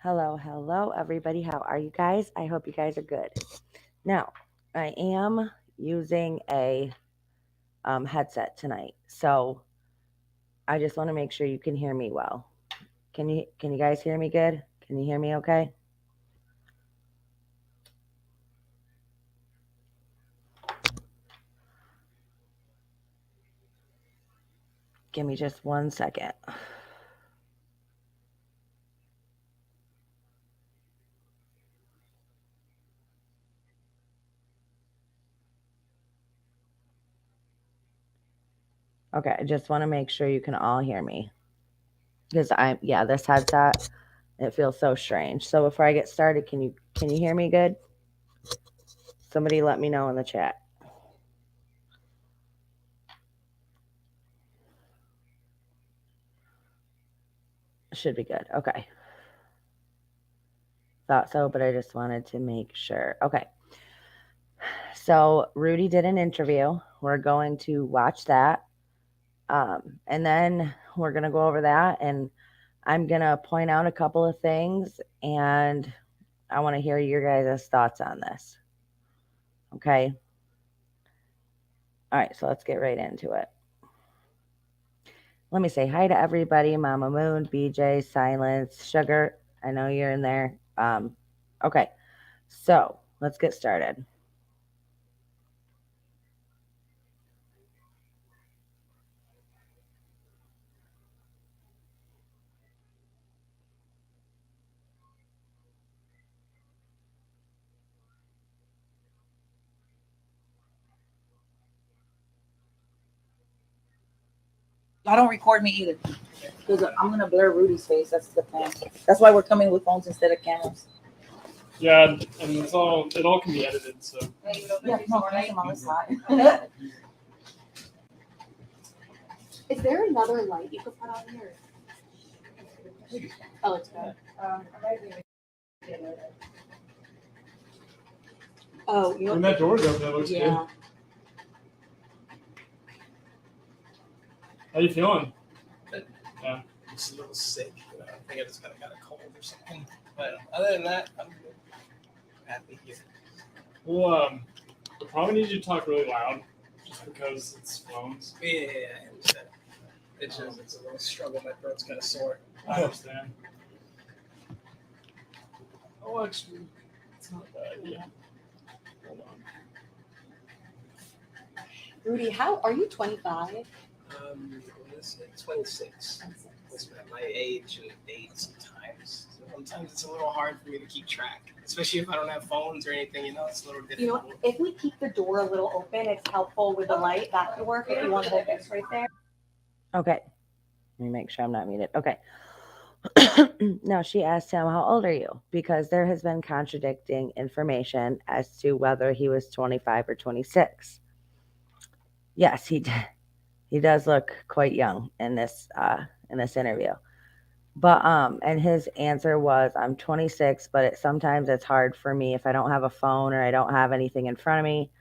Hello, everybody. How are you guys? I hope you guys are good. Now, I am using a headset tonight, so I just want to make sure you can hear me well. Can you guys hear me good? Can you hear me okay? Give me just 1 second. Okay, I just want to make sure you can all hear me because this headset, it feels so strange. So before I get started, can you hear me good? Somebody let me know in the chat. Should be good. Okay. Thought so, but I just wanted to make sure. Okay. So Rudy did an interview. We're going to watch that. And then we're going to go over that. And I'm going to point out a couple of things. And I want to hear your guys' thoughts on this. Okay. All right. So let's get right into it. Let me say hi to everybody. Mama Moon, BJ, Silence, Sugar. I know you're in there. Okay. So let's get started. I don't record me either because I'm gonna blur Rudy's face. That's the plan. That's why we're coming with phones instead of cameras. Yeah, I mean, it all can be edited. So Yeah, no, I am on this side. Is there another light you could put on here? Oh, it's good. Oh, you when that door's open, that looks good. Yeah. How you feeling? I'm just a little sick. I think I just got a cold or something. But other than that, I'm good. Happy here. Well, we probably need you to talk really loud, just because it's phones. Yeah, I understand. It's a little struggle. My throat's kind of sore. I understand. Oh, actually, it's not bad. Yeah. Hold on. Rudy, how are you 25? What is it? 26. That's at my age and date sometimes. So sometimes it's a little hard for me to keep track, especially if I don't have phones or anything. It's a little difficult. You know, if we keep the door a little open, it's helpful with the light. That could work if you want to hold this right there. Okay. Let me make sure I'm not muted. Okay. Now she asked him, how old are you? Because there has been contradicting information as to whether he was 25 or 26. Yes, he does look quite young in this interview. But and his answer was, I'm 26, but sometimes it's hard for me if I don't have a phone or I don't have anything in front of me.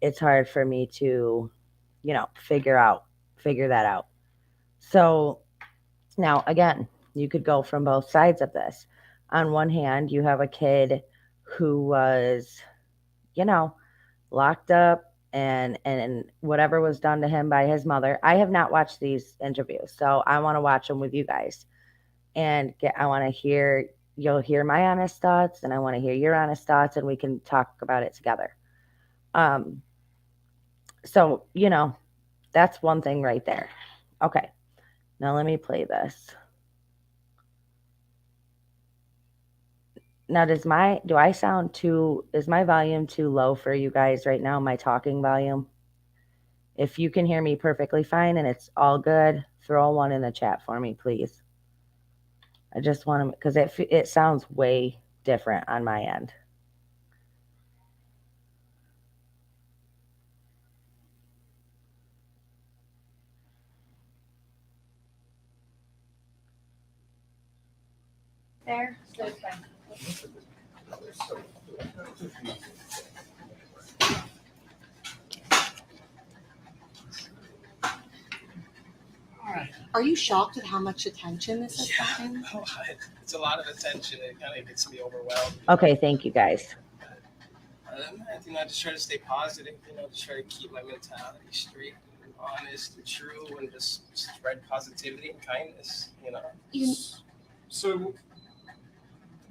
It's hard for me to, figure that out. So now again, you could go from both sides of this. On one hand, you have a kid who was, locked up and whatever was done to him by his mother. I have not watched these interviews, so I want to watch them with you guys. And I want to you'll hear my honest thoughts and I want to hear your honest thoughts and we can talk about it together. So, that's one thing right there. Okay. Now let me play this. Now is my volume too low for you guys right now, my talking volume? If you can hear me perfectly fine and it's all good, throw one in the chat for me, please. I just want to, because it sounds way different on my end. There, so it's fine. Are you shocked at how much attention this has gotten? a lot. It's a lot of attention. It kind of gets me overwhelmed. Okay, thank you guys. I just try to stay positive. Just try to keep my mentality straight, and honest, and true, and just spread positivity and kindness. So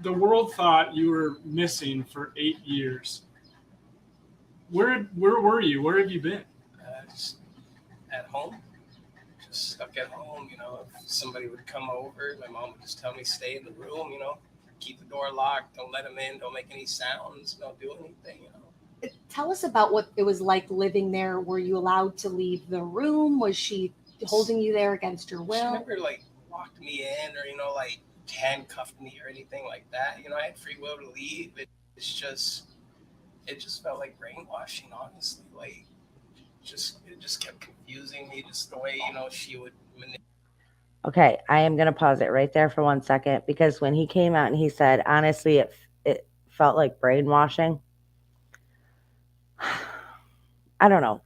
the world thought you were missing for 8 years. Where were you? Where have you been? Just at home, just stuck at home. If somebody would come over, my mom would just tell me stay in the room. Keep the door locked. Don't let them in. Don't make any sounds. Don't do anything. Tell us about what it was like living there. Were you allowed to leave the room? Was she holding you there against your She will? never locked me in or handcuffed me or anything like that. I had free will to leave. It just felt like brainwashing, honestly. It just kept confusing me, just the way she would manipulate. Okay, I am going to pause it right there for 1 second because when he came out and he said, honestly, it felt like brainwashing. I don't know.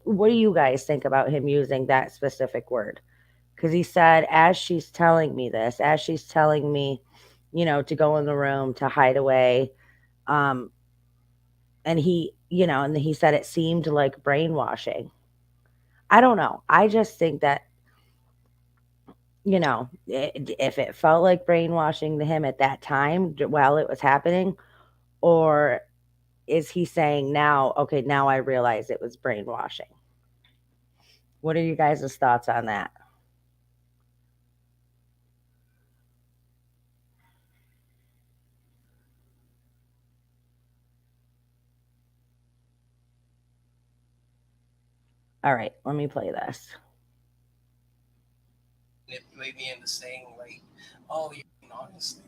What do you guys think about him using that specific word? Because he said, as she's telling me this, as she's telling me, to go in the room, to hide away, um, and and he said it seemed like brainwashing. I don't know. I just think that, if it felt like brainwashing to him at that time while it was happening, or is he saying now, okay, now I realize it was brainwashing? What are you guys' thoughts on that? All right, let me play this. Manipulate me into saying oh, honestly,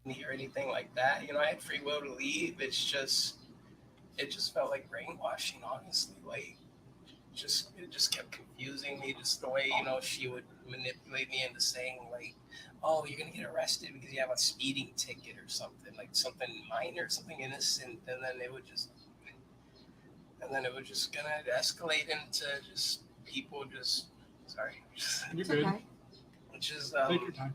me or anything like that. I had free will to leave. It just felt like brainwashing, honestly. It just kept confusing me, just the way she would manipulate me into saying oh, you're gonna get arrested because you have a speeding ticket or something, like something minor, something innocent, and then it was just gonna escalate into just people just sorry. You're good. Okay. Which is Take your time.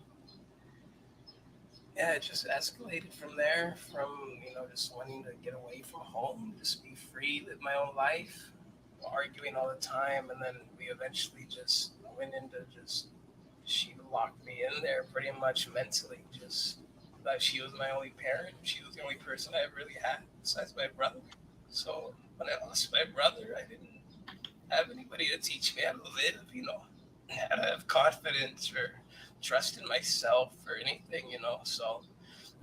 yeah, it just escalated from there, from just wanting to get away from home, just be free, live my own life, arguing all the time, and then we eventually just went into just she locked me in there pretty much mentally, just that she was my only parent. She was the only person I really had besides my brother. So when I lost my brother, I didn't have anybody to teach me how to live, how to have confidence or trust in myself or anything, So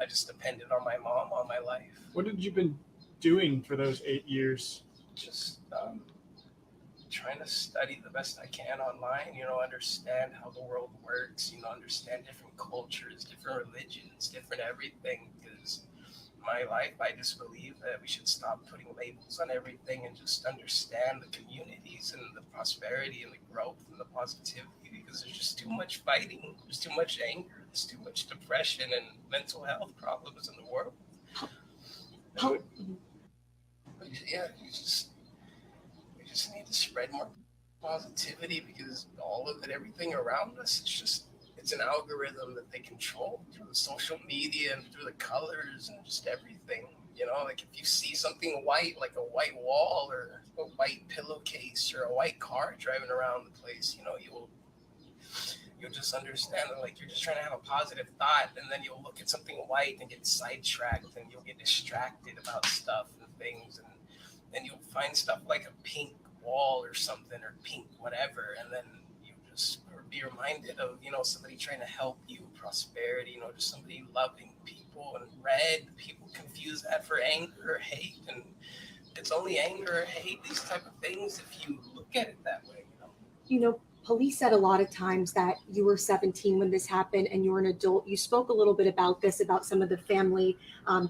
I just depended on my mom all my life. What had you been doing for those 8 years? Just trying to study the best I can online, understand how the world works, understand different cultures, different religions, different everything. Because my life, I just believe that we should stop putting labels on everything and just understand the communities and the prosperity and the growth and the positivity, because there's just too much fighting, there's too much anger, there's too much depression and mental health problems in the world. Yeah, we just need to spread more positivity, because all of it, everything around us, it's an algorithm that they control through the social media and through the colors and just everything. If you see something white, like a white wall or a white pillowcase or a white car driving around the place, you'll just understand that you're just trying to have a positive thought, and then you'll look at something white and get sidetracked, and you'll get distracted about stuff and things, and you'll find stuff like a pink wall or something, or pink whatever, and then you just be reminded of somebody trying to help you, prosperity, just somebody loving people. And red, people confuse that for anger or hate, and it's only anger or hate, these type of things, if you look at it that way. Police said a lot of times that you were 17 when this happened and you were an adult. You spoke a little bit about this, about some of the family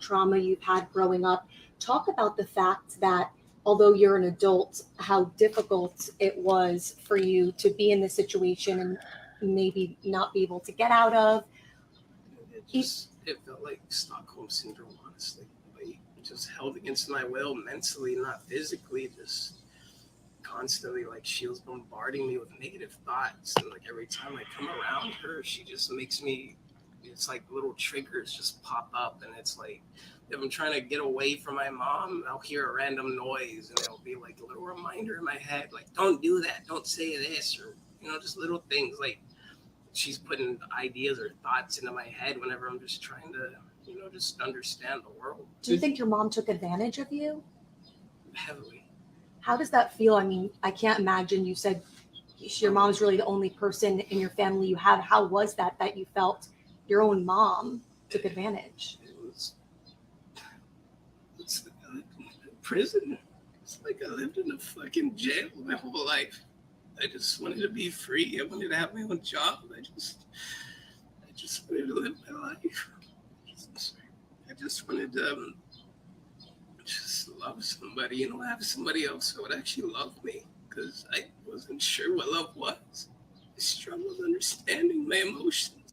trauma you've had growing up. Talk about the fact that although you're an adult, how difficult it was for you to be in this situation and maybe not be able to get out of. It felt like Stockholm syndrome, honestly. Just held against my will mentally, not physically, just constantly, like, she was bombarding me with negative thoughts. And like every time I come around her, she just makes me, it's like little triggers just pop up. And it's like, if I'm trying to get away from my mom, I'll hear a random noise and it'll be like a little reminder in my head, like, don't do that, don't say this, or, just little things. Like, she's putting ideas or thoughts into my head whenever I'm just trying to, just understand the world. Do you think your mom took advantage of you? Heavily. How does that feel? I mean, I can't imagine. You said your mom's really the only person in your family you have. How was that you felt your own mom took advantage? It's like I lived in prison. It's like I lived in a fucking jail my whole life. I just wanted to be free. I wanted to have my own job. I just wanted to live my life. I just wanted to just love somebody, have somebody else who would actually love me, because I wasn't sure what love was. I struggled understanding my emotions.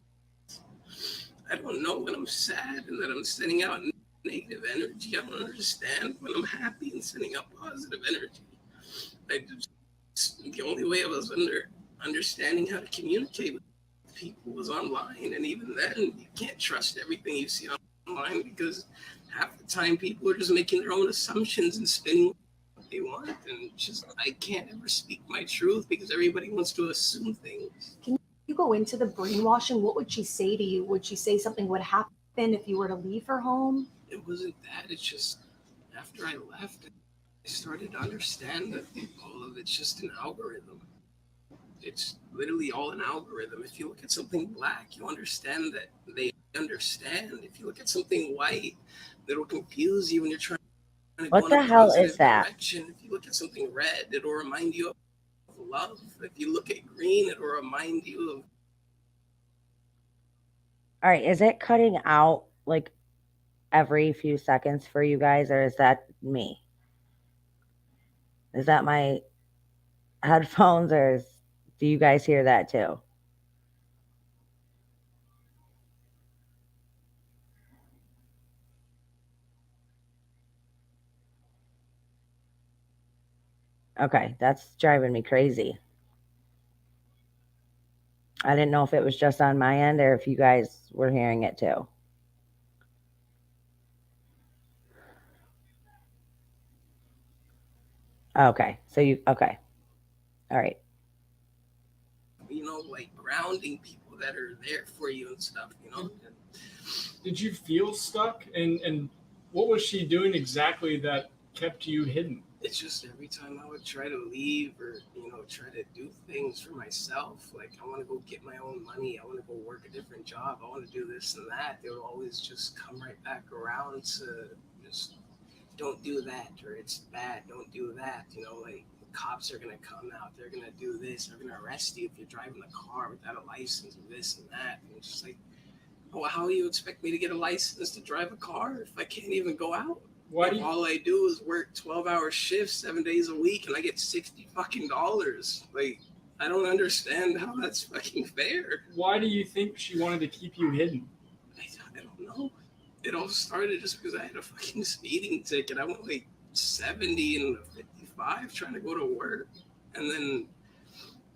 I don't know when I'm sad and that I'm sending out negative energy. I don't understand when I'm happy and sending out positive energy. The only way I was understanding how to communicate with people was online, and even then, you can't trust everything you see online, because half the time people are just making their own assumptions and spinning what they want, and I can't ever speak my truth because everybody wants to assume things. Can you go into the brainwashing? What would she say to you? Would she say something would happen if you were to leave her home? It wasn't that. It's just after I left, I started to understand that all of it's just an algorithm. It's literally all an algorithm. If you look at something black, you understand that they understand. If you look at something white, it'll confuse you when you're trying to What go in the a hell is positive that? direction. If you look at something red, it'll remind you of love. If you look at green, it'll remind you of. All right, is it cutting out like every few seconds for you guys, or is that me? Is that my headphones, or do you guys hear that too? Okay, that's driving me crazy. I didn't know if it was just on my end or if you guys were hearing it too. Okay, so okay. All right. Like grounding people that are there for you and stuff. Did you feel stuck? And what was she doing exactly that kept you hidden? It's just every time I would try to leave or try to do things for myself, like I want to go get my own money, I want to go work a different job, I want to do this and that, they would always just come right back around to just don't do that, or it's bad, don't do that. Like the cops are gonna come out, they're gonna do this, they're gonna arrest you if you're driving a car without a license, or this and that. And it's just like, oh, how do you expect me to get a license to drive a car if I can't even go out? All I do is work 12-hour shifts 7 days a week and I get $60 fucking dollars. Like, I don't understand how that's fucking fair. Why do you think she wanted to keep you hidden? I don't know. It all started just because I had a fucking speeding ticket. I went like 70 and 55 trying to go to work. And then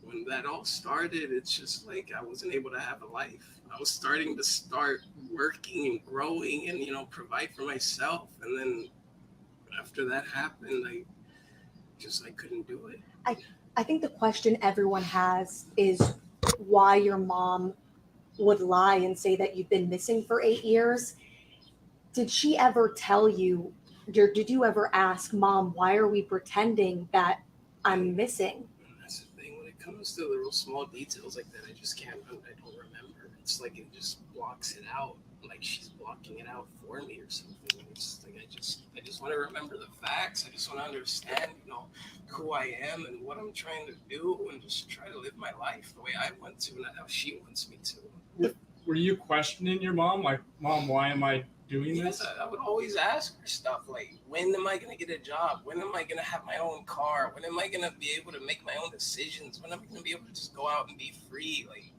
when that all started, it's just like I wasn't able to have a life. I was starting to working and growing and, provide for myself. And then after that happened, I couldn't do it. I think the question everyone has is why your mom would lie and say that you've been missing for 8 years. Did she ever tell you, did you ever ask, Mom, why are we pretending that I'm missing? That's the thing. When it comes to the real small details like that, I don't remember. It's like it just blocks it out. Like she's blocking it out for me or something. It's like I just want to remember the facts. I just want to understand, who I am and what I'm trying to do, and just try to live my life the way I want to, not how she wants me to. Were you questioning your mom? Like, Mom, why am I doing this? I would always ask her stuff like, when am I going to get a job? When am I going to have my own car? When am I going to be able to make my own decisions? When am I going to be able to just go out and be free? Like,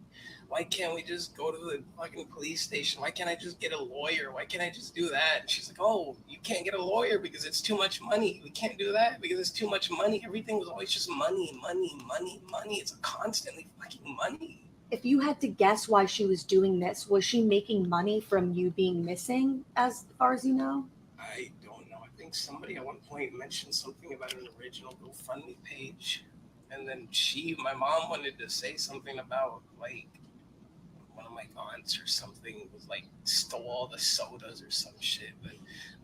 why can't we just go to the fucking police station? Why can't I just get a lawyer? Why can't I just do that? And she's like, oh, you can't get a lawyer because it's too much money. We can't do that because it's too much money. Everything was always just money, money, money, money. It's constantly fucking money. If you had to guess why she was doing this, was she making money from you being missing, as far as you know? I don't know. I think somebody at one point mentioned something about an original GoFundMe page. And then my mom wanted to say something about like one of my aunts or something was like stole all the sodas or some shit. But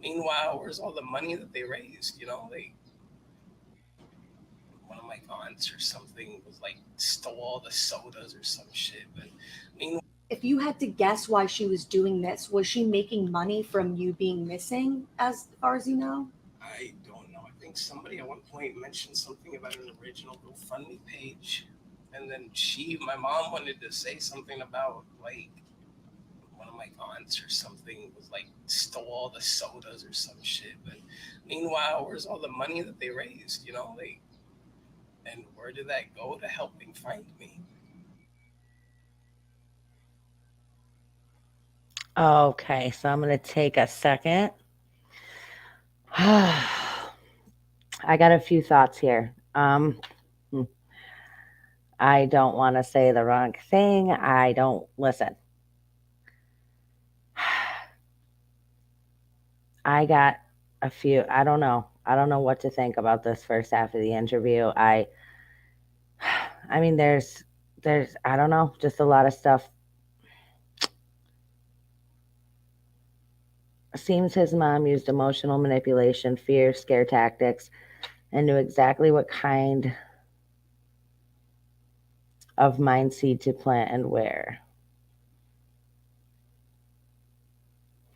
meanwhile, where's all the money that they raised? You know, like one of my aunts or something was like stole all the sodas or some shit. But meanwhile, If you had to guess why she was doing this, was she making money from you being missing, as far as you know? I don't know. I think somebody at one point mentioned something about an original GoFundMe page. And then my mom wanted to say something about like one of my aunts or something was like stole all the sodas or some shit. But meanwhile, where's all the money that they raised? You know, like, and where did that go to helping find me? Okay, so I'm going to take a second. I got a few thoughts here. Hmm, I don't want to say the wrong thing. I don't listen. I got a few. I don't know. I don't know what to think about this first half of the interview. I mean, there's, I don't know, just a lot of stuff. Seems his mom used emotional manipulation, fear, scare tactics, and knew exactly what kind of mind seed to plant and where.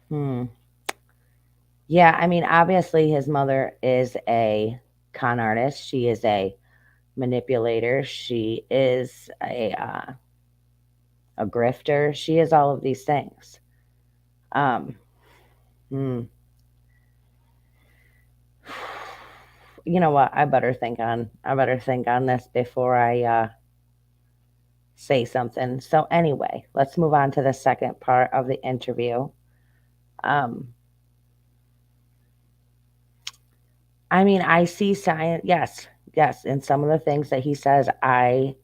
Hmm. Yeah, I mean, obviously, his mother is a con artist. She is a manipulator. She is a grifter. She is all of these things. Um, hmm. You know what? I better think on this before I say something. So anyway, let's move on to the second part of the interview. Um, I mean, I see science. Yes, yes. In some of the things that he says, I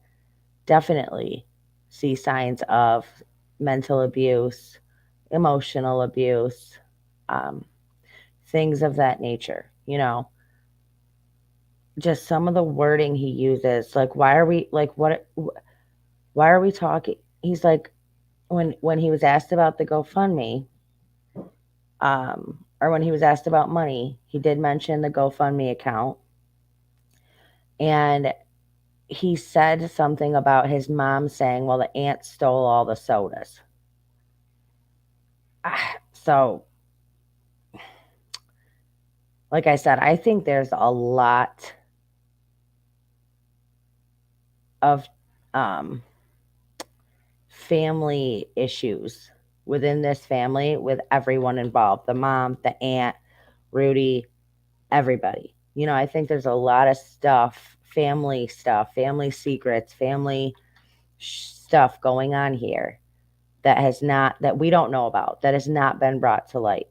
definitely see signs of mental abuse, emotional abuse, um, things of that nature. You know, just some of the wording he uses. Like, why are we like what? Why are we talking? He's like, when he was asked about the GoFundMe, or when he was asked about money, he did mention the GoFundMe account, and he said something about his mom saying, "Well, the aunt stole all the sodas." So, like I said, I think there's a lot of um, family issues within this family with everyone involved, the mom, the aunt, Rudy, everybody. You know, I think there's a lot of stuff, family secrets, family stuff going on here that has not, that we don't know about, that has not been brought to light.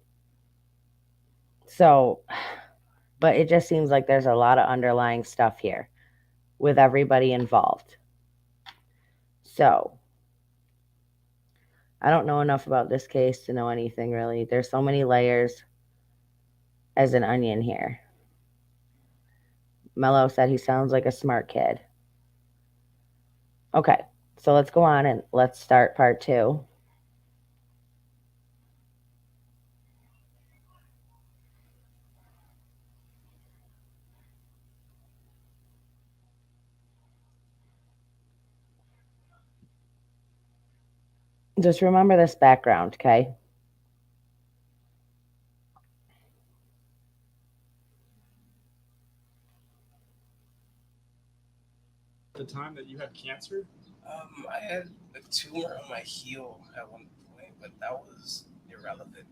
So, but it just seems like there's a lot of underlying stuff here with everybody involved. So, I don't know enough about this case to know anything really. There's so many layers as an onion here. Mello said he sounds like a smart kid. Okay, so let's go on and let's start part two. Just remember this background, okay? The time that you had cancer? I had a tumor on my heel at one point, but that was irrelevant.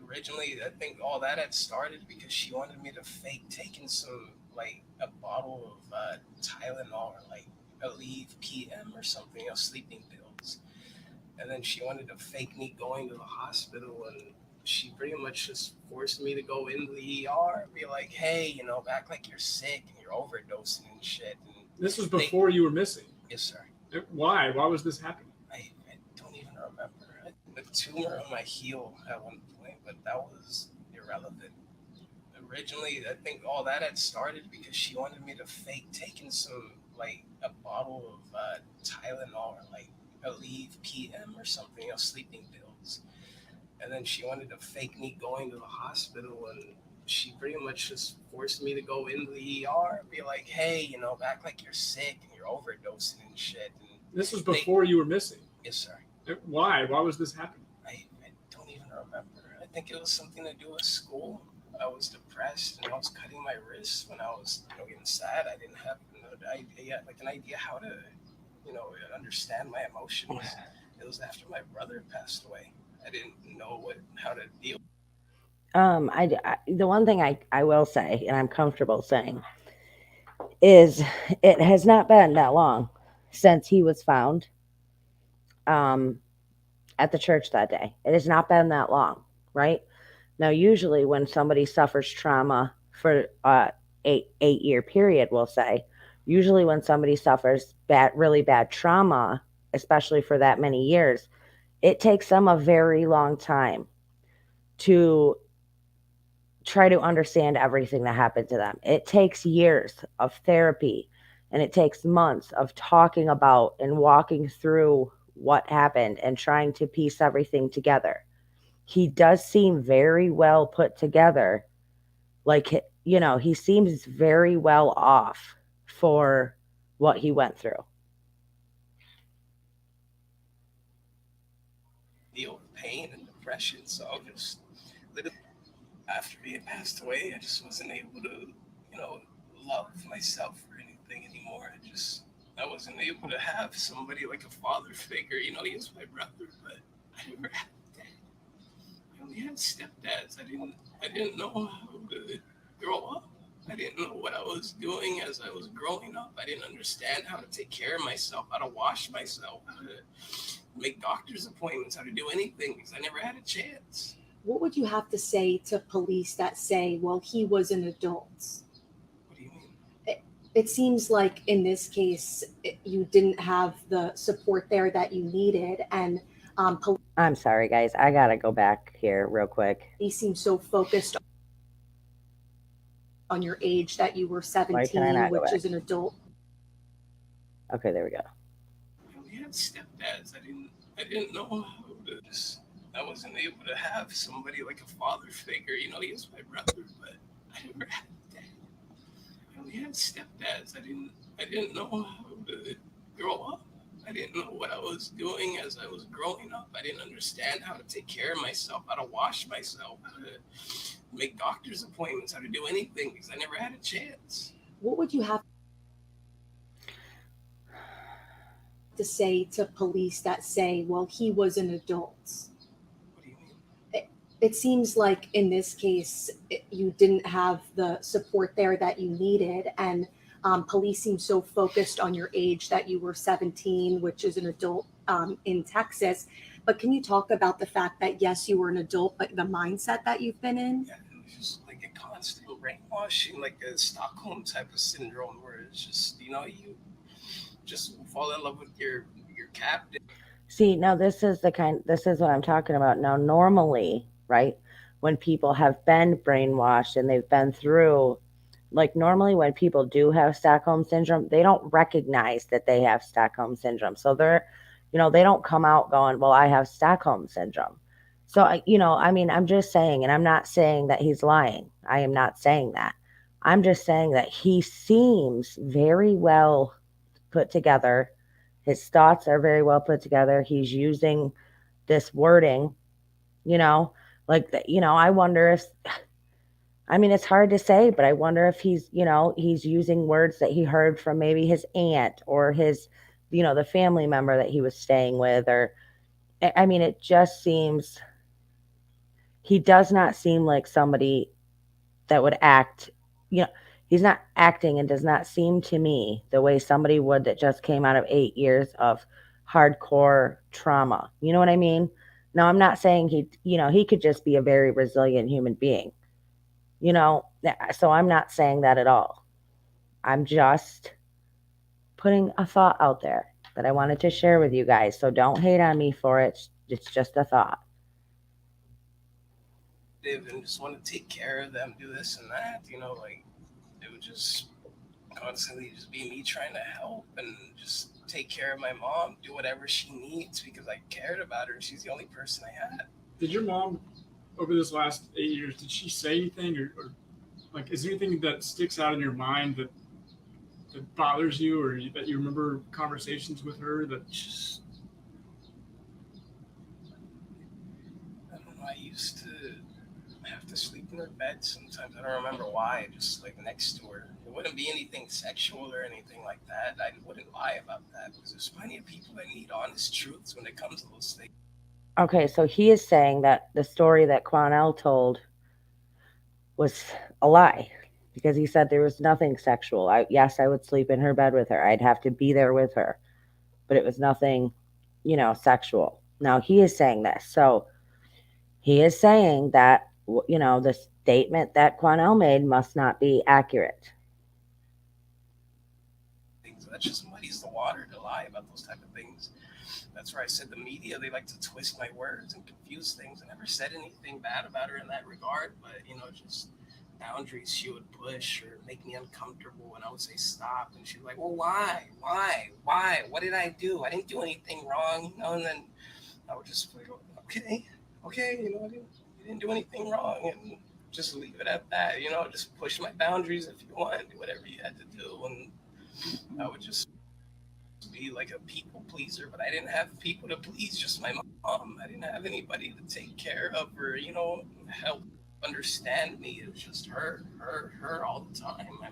Originally, I think all that had started because she wanted me to fake taking some, like, a bottle of Tylenol or, like, Aleve PM or something, sleeping pills. And then she wanted to fake me going to the hospital, and she pretty much just forced me to go into the ER and be like, hey, act like you're sick and you're overdosing and shit. And This was they, before you were missing. yes, sir. Why? Why was this happening? I don't even remember. A tumor on my heel at one point, but that was irrelevant. Originally, I think all that had started because she wanted me to fake taking some, like, a bottle of Tylenol or, like, Aleve PM or something, sleeping pills. And then she wanted to fake me going to the hospital, and she pretty much just forced me to go into the ER and be like, hey, act like you're sick and you're overdosing and shit. And This was before you were missing. yes, sir. Why? Why was this happening? I don't even remember. I think it was something to do with school. I was depressed and I was cutting my wrists when I was, getting sad. I didn't have an idea how to, understand my emotions. It was after my brother passed away. I didn't know how to deal. The one thing I will say, and I'm comfortable saying, is it has not been that long since he was found um, at the church that day. It has not been that long, right? Now, usually when somebody suffers trauma for eight-year period, we'll say, usually when somebody suffers really bad trauma, especially for that many years, it takes them a very long time to try to understand everything that happened to them. It takes years of therapy and it takes months of talking about and walking through what happened and trying to piece everything together. He does seem very well put together. Like, he seems very well off for what he went through. Deal with pain and depression. So I just literally, after he had passed away, I just wasn't able to, love myself or anything anymore. I wasn't able to have somebody like a father figure. He was my brother, but I never had that. I only had stepdads. I didn't know how to grow up. I didn't know what I was doing as I was growing up. I didn't understand how to take care of myself, how to wash myself, how to make doctor's appointments, how to do anything because I never had a chance. What would you have to say to police that say, well, he was an adult? What do you mean? It seems like in this case, you didn't have the support there that you needed. And I'm sorry, guys. I got to go back here real quick. police seem so focused on your age that you were Why can I 17, not go which back? is an adult. Okay, there we go. I only had stepdads. I didn't know how to I wasn't able to have somebody like a father figure. He was my brother, but I never had that. I only had stepdads. I didn't know how to grow up. I didn't know what I was doing as I was growing up. I didn't understand how to take care of myself, how to wash myself, how to make doctor's appointments, how to do anything because I never had a chance. What would you have to say to police that say, well, he was an adult? What do you mean? It seems like in this case, you didn't have the support there that you needed. And police seem so focused on your age that you were 17, which is an adult in Texas. But can you talk about the fact that, yes, you were an adult, but the mindset that you've been in? Yeah, it was just like a constant brainwashing, like a Stockholm type of syndrome where it's just, you just fall in love with your captain. See, now this is what I'm talking about. Now, normally, right, when people have been brainwashed and they've been through, like, normally when people do have Stockholm syndrome, they don't recognize that they have Stockholm syndrome. So they don't come out going, well, I have Stockholm syndrome. So, I mean, I'm just saying, and I'm not saying that he's lying. I am not saying that. I'm just saying that he seems very well put together. His thoughts are very well put together. He's using this wording, you know, I wonder if, I mean, it's hard to say, but I wonder if he's using words that he heard from maybe his aunt or his, the family member that he was staying with, or, I mean, it just seems, he does not seem like somebody that would act, you know, he's not acting and does not seem to me the way somebody would that just came out of 8 years of hardcore trauma. You know what I mean? Now, I'm not saying he could just be a very resilient human being, so I'm not saying that at all. I'm just putting a thought out there that I wanted to share with you guys. So don't hate on me for it. It's just a thought. And just want to take care of them, do this and that. Like it would just constantly just be me trying to help and just take care of my mom, do whatever she needs because I cared about her. She's the only person I had. Did your mom, over this last 8 years, did she say anything, or like, is there anything that sticks out in your mind that bothers you, or that you remember conversations with her that? Just I don't know. I used to have to sleep in her bed sometimes. I don't remember why. Just like next to her. It wouldn't be anything sexual or anything like that. I wouldn't lie about that because there's plenty of people that need honest truths when it comes to those things. Okay, so he is saying that the story that Quanell told was a lie because he said there was nothing sexual. Yes, I would sleep in her bed with her. I'd have to be there with her, but it was nothing, sexual. Now he is saying this. So he is saying that, the statement that Quanell made must not be accurate. That just muddies the water to lie about those type of things. That's where I said the media, they like to twist my words and confuse things. I never said anything bad about her in that regard, but just boundaries she would push or make me uncomfortable when I would say stop. And she'd be like, well, why? Why? What did I do? I didn't do anything wrong, And then I would just be like, okay, you didn't do anything wrong. And just leave it at that, just push my boundaries if you want, do whatever you had to do. And I would just be like a people pleaser, but I didn't have people to please, just my mom. I didn't have anybody to take care of or, help understand me. It was just her all the time. My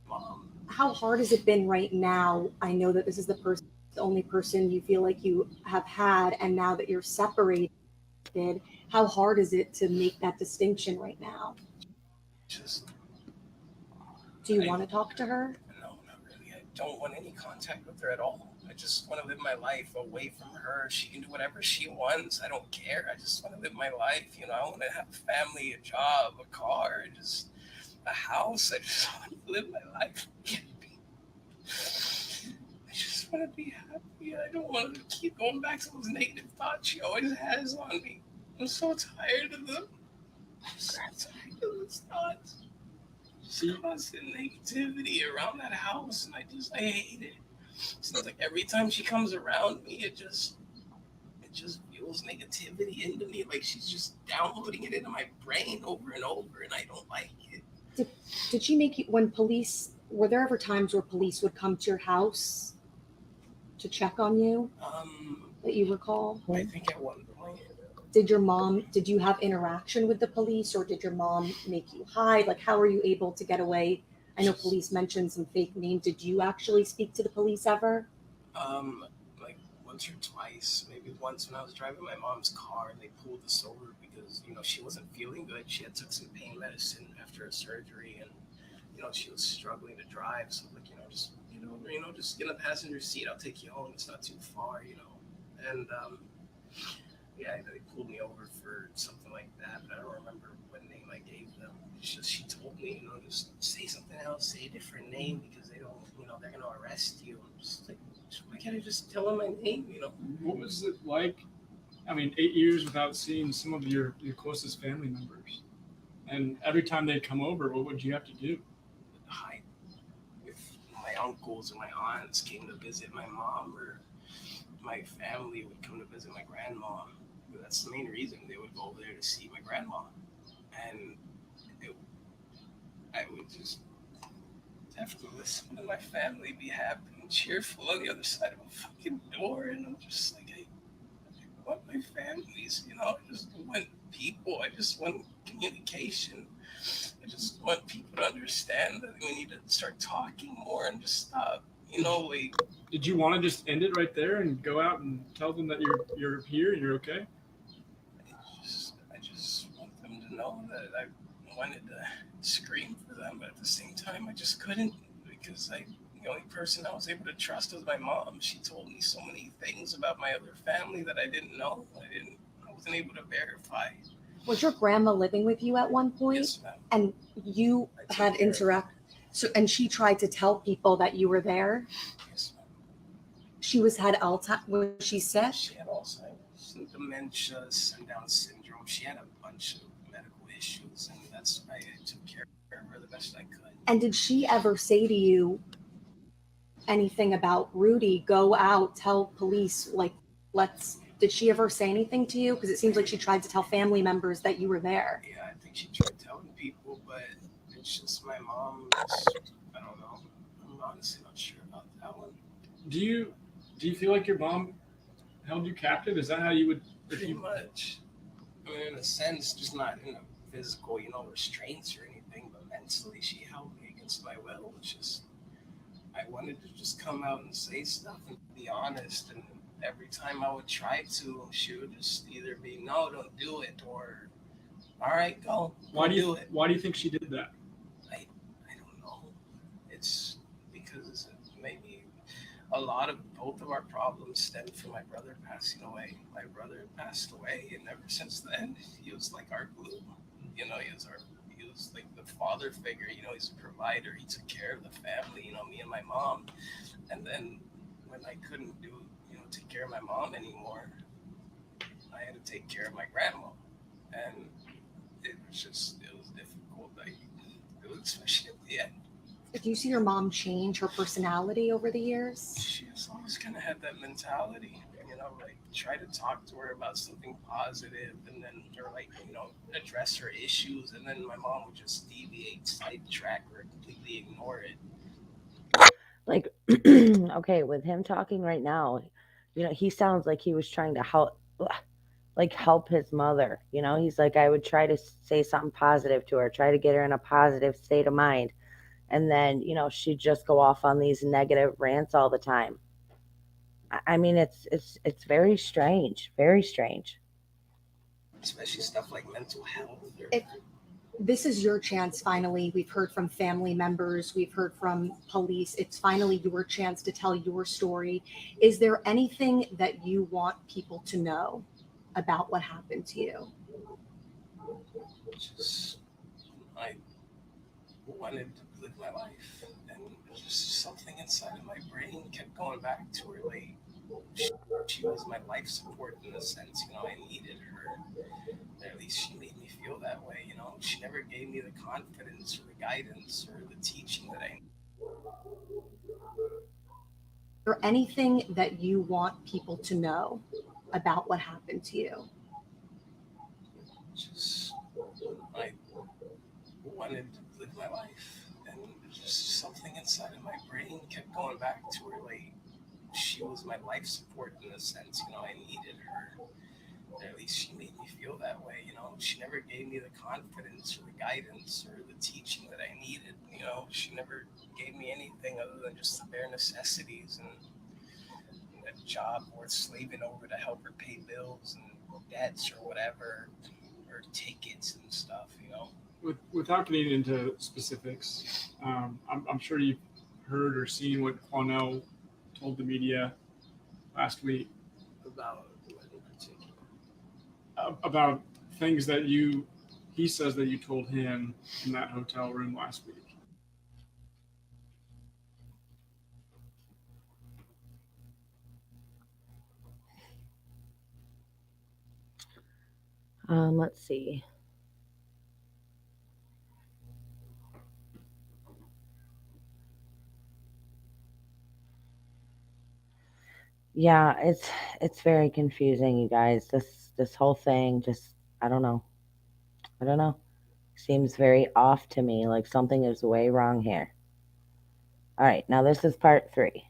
mom. How hard has it been right now? I know that this is the only person you feel like you have had, and now that you're separated, how hard is it to make that distinction right now? Just, Do you I, want to talk to her? no, not really. I don't want any contact with her at all. I just want to live my life away from her. She can do whatever she wants. I don't care. I just want to live my life. I want to have a family, a job, a car, just a house. I just want to live my life. I just want to be happy. I don't want to keep going back to those negative thoughts she always has on me. I'm so tired of them. I'm so tired of those thoughts. Just constant negativity around that house, and I hate it. Seems like every time she comes around me, it just fuels negativity into me. Like she's just downloading it into my brain over and over, and I don't like it. Did, did she make you, when police, were there ever times where police would come to your house to check on you that you recall? I think at one point, Did you have interaction with the police, or did your mom make you hide? Like, how were you able to get away? I know police mentioned some fake names. Did you actually speak to the police ever? like once or twice, maybe once when I was driving my mom's car and they pulled us over because she wasn't feeling good. She had took some pain medicine after a surgery, and she was struggling to drive. So like just get in the passenger seat. I'll take you home. It's not too far. And yeah, they pulled me over for something like that, but I don't remember what name I gave them. It's just she told me, just say something else, say a different name because they don't, they're gonna arrest you. I'm just like, why can't I just tell them my name? What was it like? I mean, 8 years without seeing some of your closest family members, and every time they'd come over, what would you have to do? Hide. If my uncles and my aunts came to visit my mom, or my family would come to visit my grandma, that's the main reason they would go over there to see my grandma, and it, I would just have to listen to my family be happy and cheerful on the other side of a fucking door, and I'm just like, I want my families, I just want people, I just want communication. I just want people to understand that we need to start talking more and just stop, like Did you want to just end it right there and go out and tell them that you're here and you're okay? I just want them to know that I wanted to scream for them, but at the same time, I just couldn't because I The only person I was able to trust was my mom. She told me so many things about my other family that I didn't know. I wasn't able to verify. Was your grandma living with you at one point? Yes, ma'am. And you I took had care of her. interact. So, and she tried to tell people that you were there. Yes, ma'am. She had Alzheimer's. Was she sick? She had Alzheimer's, and dementia, and Down syndrome. She had a bunch of medical issues, and that's why I took care of her the best I could. And did she ever say to you anything about Rudy? Go out, tell police, like, let's. Did she ever say anything to you? Because it seems like she tried to tell family members that you were there. Yeah, I think she tried telling people, but it's just my mom. I don't know. I'm honestly not sure about that one. Do you feel like your mom held you captive? Is that how you would? If Pretty you, much. I mean, in a sense, just not in a physical, restraints or anything, but mentally, she held me against my will. It's just I wanted to just come out and say stuff and be honest. And every time I would try to, she would just either be, no, don't do it, or all right, go. why do you do it. why do you think she did that? I don't know. It's because maybe a lot of both of our problems stemmed from my brother passing away. My brother passed away, and ever since then, he was like our glue. He was like the father figure. He's a provider. He took care of the family. Me and my mom. And then when I couldn't take care of my mom anymore, I had to take care of my grandma, and it was difficult. Especially at the end. Do you see your mom change her personality over the years? She has always kind of had that mentality, like try to talk to her about something positive, and then address her issues, and then my mom would just deviate, sidetrack, or completely ignore it. Like, okay, with him talking right now, he sounds like he was trying to help his mother. He's like, I would try to say something positive to her, try to get her in a positive state of mind. And then, she'd just go off on these negative rants all the time. I mean, it's very strange, very strange. Especially stuff like mental health. If this is your chance, finally, we've heard from family members, we've heard from police. It's finally your chance to tell your story. Is there anything that you want people to know about what happened to you? Just I wanted to live my life, and just something inside of my brain kept going back to her. Like she was my life support in a sense. I needed her. Or at least she made me feel that way. She never gave me the confidence or the guidance or the teaching that I. Or anything that you want people to know about what happened to you? Just I wanted to live my life, and just something inside of my brain kept going back to her. Like she was my life support in a sense. I needed her. Or at least she made me feel that way. She never gave me the confidence or the guidance or the teaching that I needed. She never gave me anything other than just the bare necessities and a job worth slaving over to help her pay bills and debts or whatever, or tickets and stuff. Without getting into specifics, I'm sure you've heard or seen what Quanell told the media last week About what in particular? about things that he says that you told him in that hotel room last week. Let's see. Yeah, it's very confusing, you guys. This whole thing just, I don't know. I don't know. Seems very off to me, like something is way wrong here. All right, now this is part 3.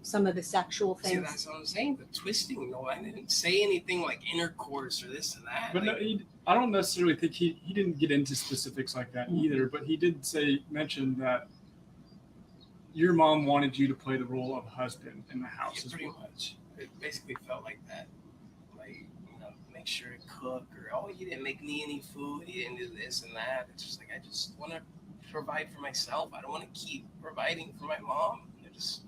Some of the sexual See, things. that's what I'm saying. The twisting. No, I didn't say anything like intercourse or this and that. But no, I don't necessarily think he didn't get into specifics like that either. But he did mention that your mom wanted you to play the role of husband in the house. Yeah, pretty much. It basically felt like that. Like, make sure to cook, or, oh, you didn't make me any food, you didn't do this and that. It's just like, I just want to provide for myself. I don't want to keep providing for my mom. I just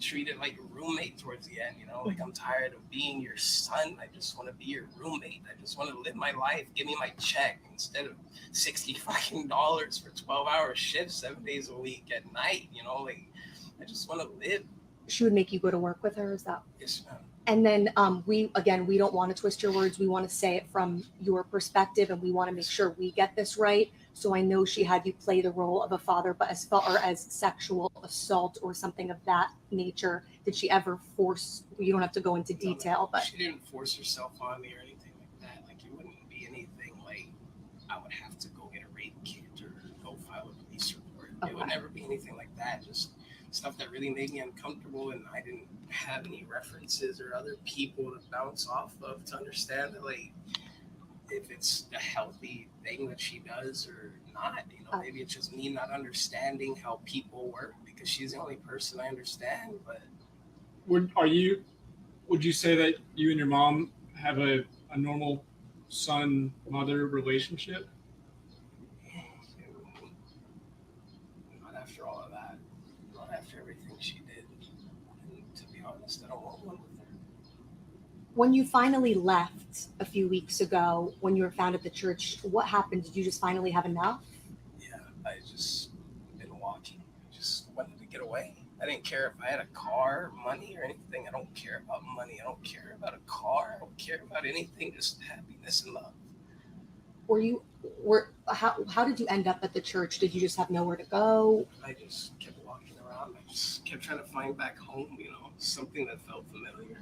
treated like a roommate towards the end, like I'm tired of being your son. I just want to be your roommate. I just want to live my life. Give me my check instead of $60 fucking for 12-hour shifts 7 days a week at night. Like I just want to live. She would make you go to work with her, is that? Yes, ma'am. And then we don't want to twist your words. We want to say it from your perspective, and we want to make sure we get this right. So I know she had you play the role of a father, but as far as sexual assault or something of that nature, did she ever force? You don't have to go into detail, but she didn't force herself on me or anything like that. Like it wouldn't be anything like I would have to go get a rape kit or go file a police report. Okay. It would never be anything like that. Just stuff that really made me uncomfortable, and I didn't have any references or other people to bounce off of to understand that, like, if it's a healthy thing that she does or not. Maybe it's just me not understanding how people work, because she's the only person I understand. But would you say that you and your mom have a normal son-mother relationship? Not after all of that. Not after everything she did. And to be honest, I don't want one with her. when you finally left a few weeks ago, when you were found at the church, what happened? Did you just finally have enough? Yeah, I just been walking. I just wanted to get away. I didn't care if I had a car, money, or anything. I don't care about money. I don't care about a car. I don't care about anything. Just happiness and love. How did you end up at the church? Did you just have nowhere to go? I just kept walking around. I just kept trying to find back home, something that felt familiar.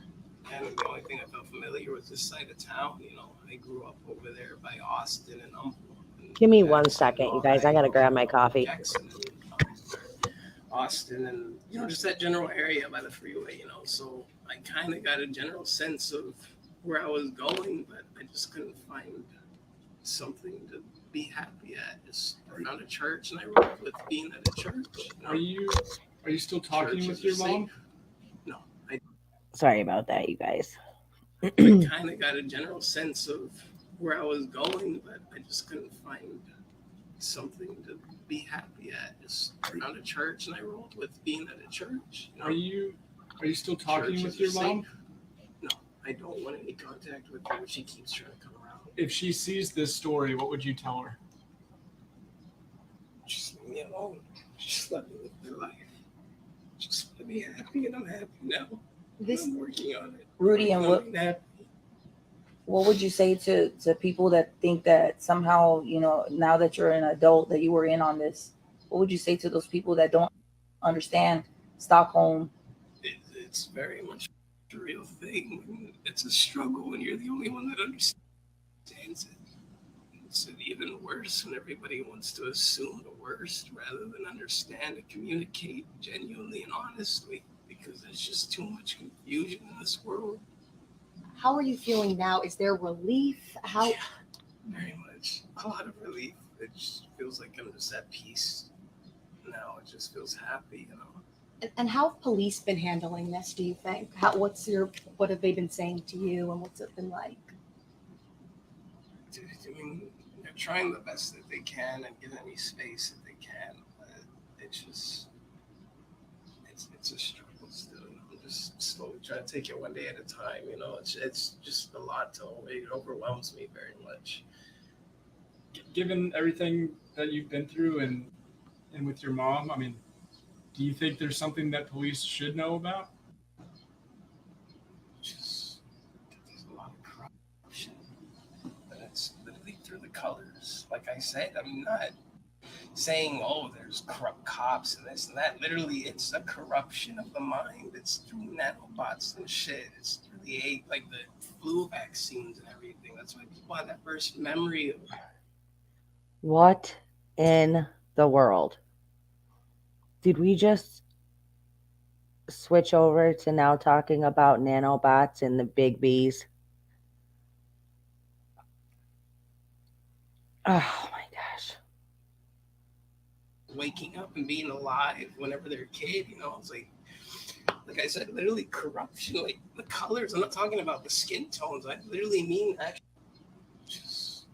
And the only thing that felt familiar was this side of town. I grew up over there by Austin and Humboldt. Give me 1 second, you guys. I gotta grab my coffee. Jackson and Austin and, just that general area by the freeway, So I kind of got a general sense of where I was going, but I just couldn't find something to be happy at. Just found a church, and I rolled with being at a church. Are you still talking with your mom? No. Sorry about that, you guys. I kind of got a general sense of where I was going, but I just couldn't find something to be happy at. Just found a church, and I rolled with being at a church. Are you still talking with your mom? No, I don't want any contact with her. She keeps trying to come around. If she sees this story, what would you tell her? Just leave me alone. Just let me live my life. Just let me be happy, and I'm happy now. I'm working on it. Rudy, and what would you say to people that think that somehow, now that you're an adult, that you were in on this? What would you say to those people that don't understand Stockholm? It's very much a real thing. It's a struggle when you're the only one that understands it. It's even worse when everybody wants to assume the worst rather than understand and communicate genuinely and honestly, because there's just too much confusion in this world. How are you feeling now? Is there relief? Yeah, very much. A lot of relief. It just feels like I'm just at peace now. It just feels happy, And how have police been handling this, do you think? What have they been saying to you, and what's it been like? I mean, they're trying the best that they can and giving me space that they can, but it's a struggle still. I'm just slowly trying to take it one day at a time. It's just a lot to hold. It overwhelms me very much. Given everything that you've been through and with your mom, I mean, do you think there's something that police should know about? Just there's a lot of corruption, but it's literally through the colors. Like I said, I'm not saying, there's corrupt cops and this and that. Literally, it's a corruption of the mind. It's through nanobots and shit. It's through the flu vaccines and everything. That's why people have that first memory of. What in the world? Did we just switch over to now talking about nanobots and the big bees? Oh my gosh. Waking up and being alive whenever they're a kid, it's like I said, literally corruption, like the colors. I'm not talking about the skin tones. I literally mean actually just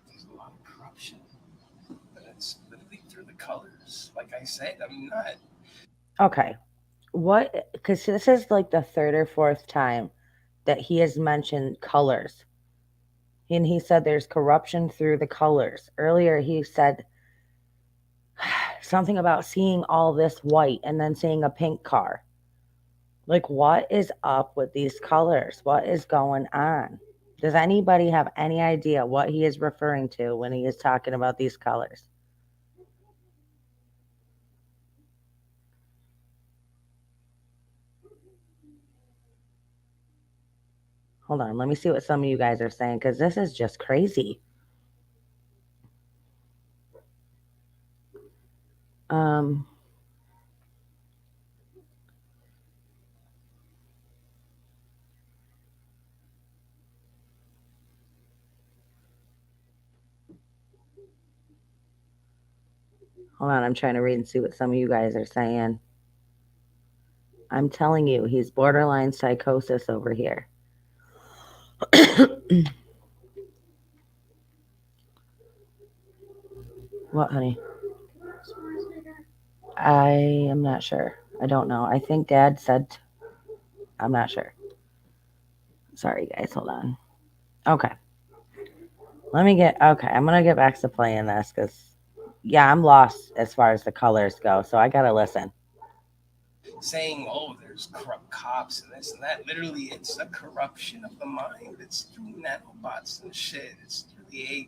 there's a lot of corruption, but it's literally through the colors. colors. Like I said, I'm not. Okay. What? Because this is like the third or fourth time that he has mentioned colors. And he said there's corruption through the colors. Earlier, he said something about seeing all this white and then seeing a pink car. Like, what is up with these colors? What is going on? Does anybody have any idea what he is referring to when he is talking about these colors? Hold on, let me see what some of you guys are saying because this is just crazy. Um, Hold on, I'm trying to read and see what some of you guys are saying. I'm telling you, he's borderline psychosis over here. What, honey? I am not sure. I don't know. I think Dad said, I'm not sure. Sorry, guys. Hold on. Okay. Okay. I'm going to get back to playing this because, yeah, I'm lost as far as the colors go. So I got to listen. Saying, oh, there's corrupt cops and this and that. Literally, it's a corruption of the mind. It's through nanobots and shit. It's through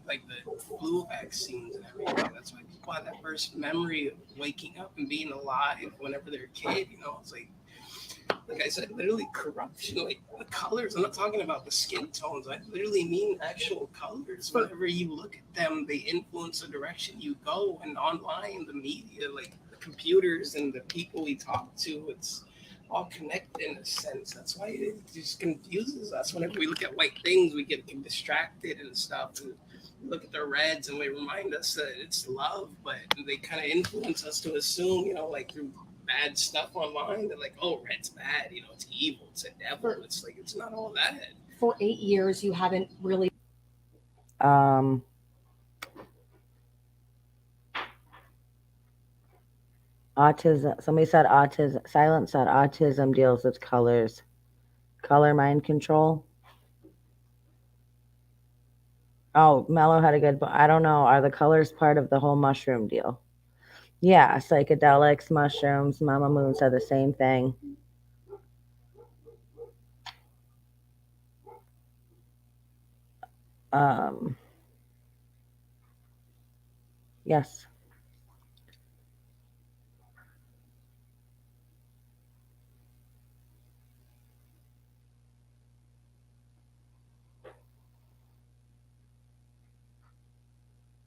like the flu vaccines and everything. That's why people have that first memory of waking up and being alive whenever they're a kid. You know, it's like I said, literally corruption, like the colors. I'm not talking about the skin tones. I literally mean actual colors. Whenever you look at them, they influence the direction you go. And online, the media, like the computers and the people we talk to, it's all connected in a sense. That's why it just confuses us. Whenever we look at white things, we get distracted and stuff. And look at the reds and they remind us that it's love, but they kind of influence us to assume, like through bad stuff online. They're like, oh, red's bad, it's evil, it's a devil. It's like it's not all that. For 8 years, you haven't really. Um, Autism. Somebody said autism. Silence said autism deals with colors. Color mind control. Oh, Mello had a good. I don't know. Are the colors part of the whole mushroom deal? Yeah, psychedelics, mushrooms. Mama Moon said the same thing. Um, yes.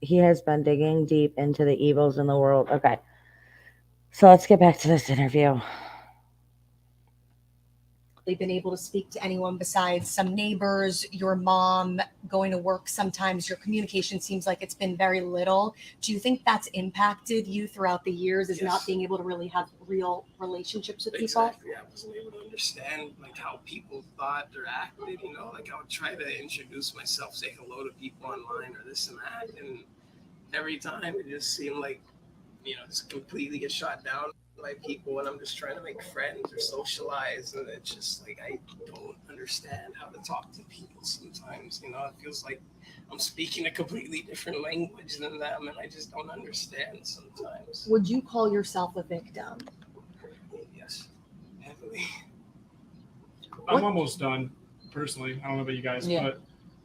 He has been digging deep into the evils in the world. Okay. So let's get back to this interview. Been able to speak to anyone besides some neighbors, your mom, going to work sometimes. Your communication seems like it's been very little. Do you think that's impacted you throughout the years, is not being able to really have real relationships with people? Exactly. I wasn't able to understand like how people thought or acted, like I would try to introduce myself, say hello to people online or this and that, and every time it just seemed like, just completely get shot down by people, and I'm just trying to make friends or socialize, and it's just like I don't understand how to talk to people sometimes. It feels like I'm speaking a completely different language than them, and I just don't understand sometimes. Would you call yourself a victim? Yes, heavily. I'm almost done, personally. I don't know about you guys, Yeah.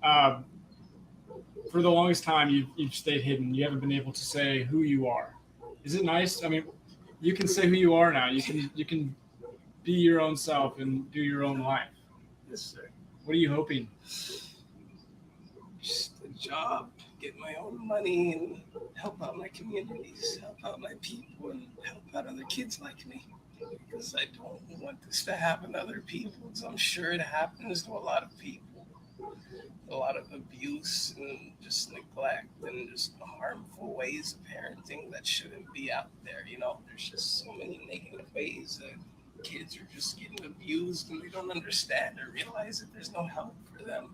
but for the longest time, you've stayed hidden. You haven't been able to say who you are. Is it nice? I mean, you can say who you are now. You can be your own self and do your own life. Yes, sir. What are you hoping? Just a job, get my own money, and help out my communities, help out my people, and help out other kids like me. Because I don't want this to happen to other people. Because I'm sure it happens to a lot of people. A lot of abuse and just neglect and just harmful ways of parenting that shouldn't be out there. There's just so many negative ways that kids are just getting abused and they don't understand or realize that there's no help for them.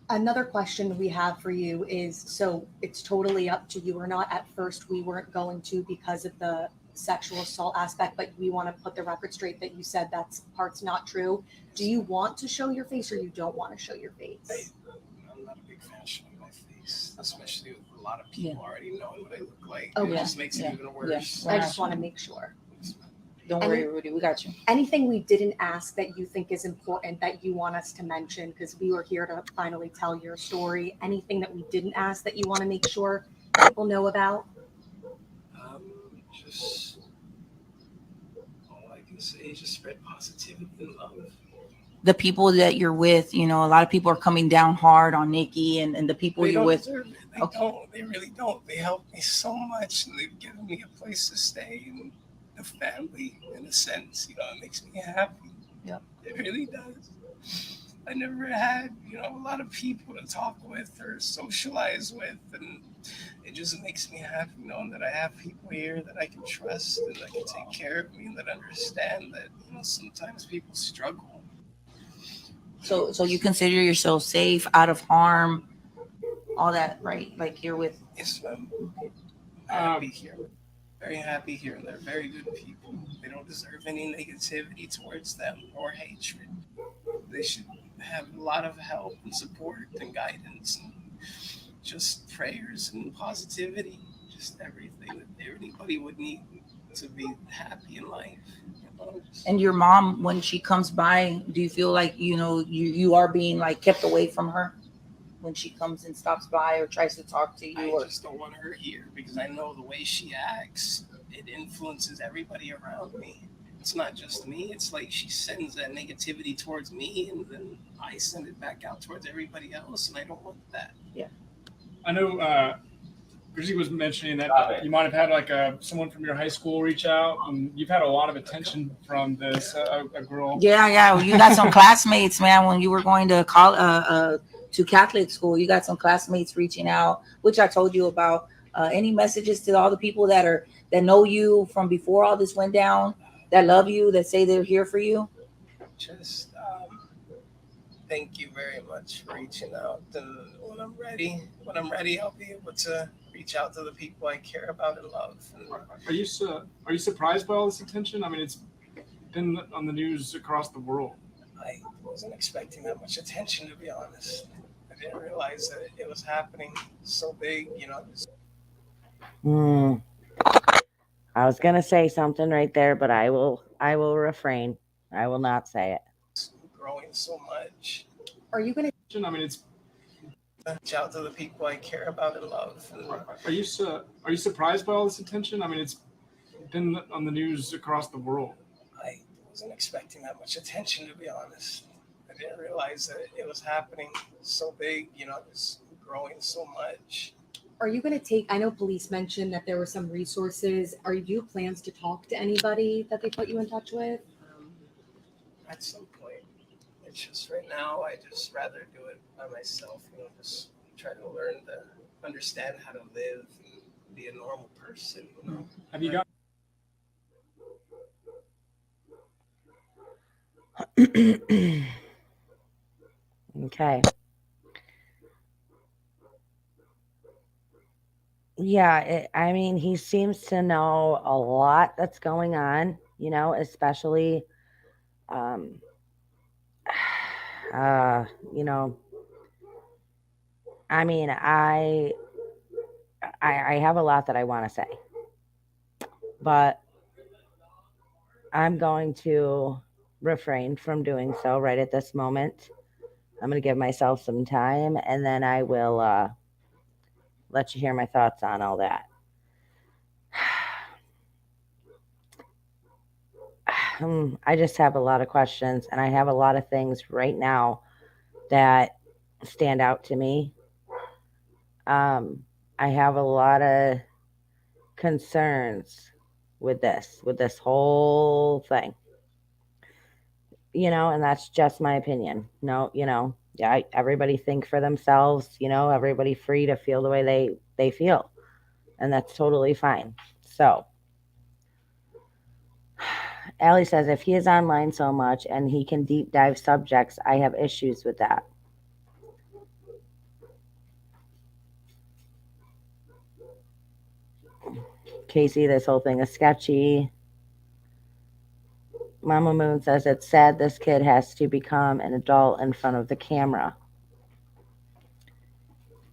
Another question we have for you is, so it's totally up to you or not. At first, we weren't going to because of the sexual assault aspect, but we want to put the record straight that you said that's part's not true. Do you want to show your face or you don't want to show your face? I'm not a big fan of showing my face, especially with a lot of people Yeah. already knowing what I look like. Okay. It just makes Yeah. it even Yeah. worse. I just want to make sure. Don't Any- worry, Rudy. We got you. Anything we didn't ask that you think is important that you want us to mention, because we were here to finally tell your story. Anything that we didn't ask that you want to make sure people know about? Just all I can say is just spread positivity and love. The people that you're with, a lot of people are coming down hard on Nikki and the people They you're don't with. deserve it. They Okay. don't. They really don't. They helped me so much, and they've given me a place to stay and a family. In a sense, it makes me happy. Yep. It really does. I never had, a lot of people to talk with or socialize with, and it just makes me happy knowing that I have people here that I can trust and that can take care of me and that understand that, sometimes people struggle. So you consider yourself safe, out of harm, all that, right? Like you're with. Yes, I'm happy here. Very happy here. They're very good people. They don't deserve any negativity towards them or hatred. They should have a lot of help and support and guidance and just prayers and positivity. Just everything that anybody would need to be happy in life. And your mom, when she comes by, do you feel like you are being like kept away from her when she comes and stops by or tries to talk to you? I Or just don't want her here because I know the way she acts, it influences everybody around me. It's not just me. It's like she sends that negativity towards me, and then I send it back out towards everybody else, and I don't want that. I know Grizzy was mentioning that you might have had like someone from your high school reach out, and you've had a lot of attention from this a girl. yeah, you got some classmates, man. When you were going to to Catholic school, you got some classmates reaching out, which I told you about. Any messages to all the people that know you from before all this went down, that love you, that say they're here for you? Just thank you very much for reaching out. And when I'm ready, I'll be able to reach out to the people I care about and love. And Are you surprised by all this attention? I mean, it's been on the news across the world. I wasn't expecting that much attention, to be honest. I didn't realize that it was happening so big. Hmm. I was gonna say something right there, but I will refrain. I will not say it. Growing so much. Are you going to I mean, it's Reach out to the people I care about and love. And are you surprised by all this attention? I mean, it's been on the news across the world. I wasn't expecting that much attention, to be honest. I didn't realize that it was happening so big. Just growing so much. Are you going to take, I know police mentioned that there were some resources. Are you plans to talk to anybody that they put you in touch with? Um, at some point, it's just right now. I just rather do it by myself. Just try to learn to understand how to live and be a normal person. Have you got? Okay. Yeah, I mean, he seems to know a lot that's going on, especially, um, uh, you know, I mean, I have a lot that I want to say, but I'm going to refrain from doing so right at this moment. I'm going to give myself some time, and then I will let you hear my thoughts on all that. I just have a lot of questions, and I have a lot of things right now that stand out to me. I have a lot of concerns with this whole thing, and that's just my opinion. No, yeah, everybody think for themselves, everybody free to feel the way they feel, and that's totally fine. So, Allie says if he is online so much and he can deep dive subjects, I have issues with that. Casey, this whole thing is sketchy. Mama Moon says it's sad this kid has to become an adult in front of the camera.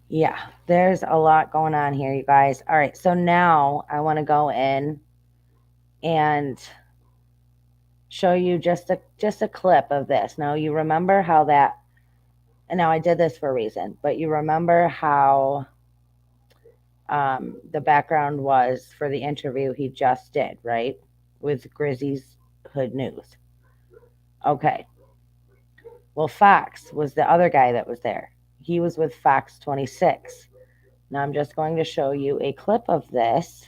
Yeah, there's a lot going on here, you guys. All right, so now I want to go in and show you just a clip of this. Now you remember how that, and now I did this for a reason, but you remember how the background was for the interview he just did, right? With Grizzy's Hood News. Okay. Well, Fox was the other guy that was there. He was with Fox 26. Now I'm just going to show you a clip of this.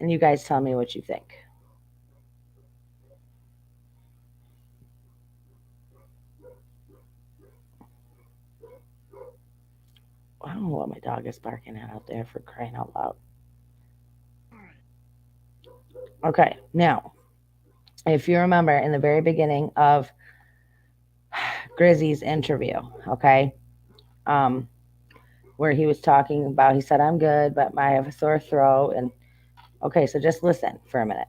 And you guys tell me what you think. I don't know what my dog is barking at out there, for crying out loud. Okay, now, if you remember in the very beginning of Grizzy's interview, okay, um, where he was talking about, he said, I'm good, but I have a sore throat. And okay, so just listen for a minute.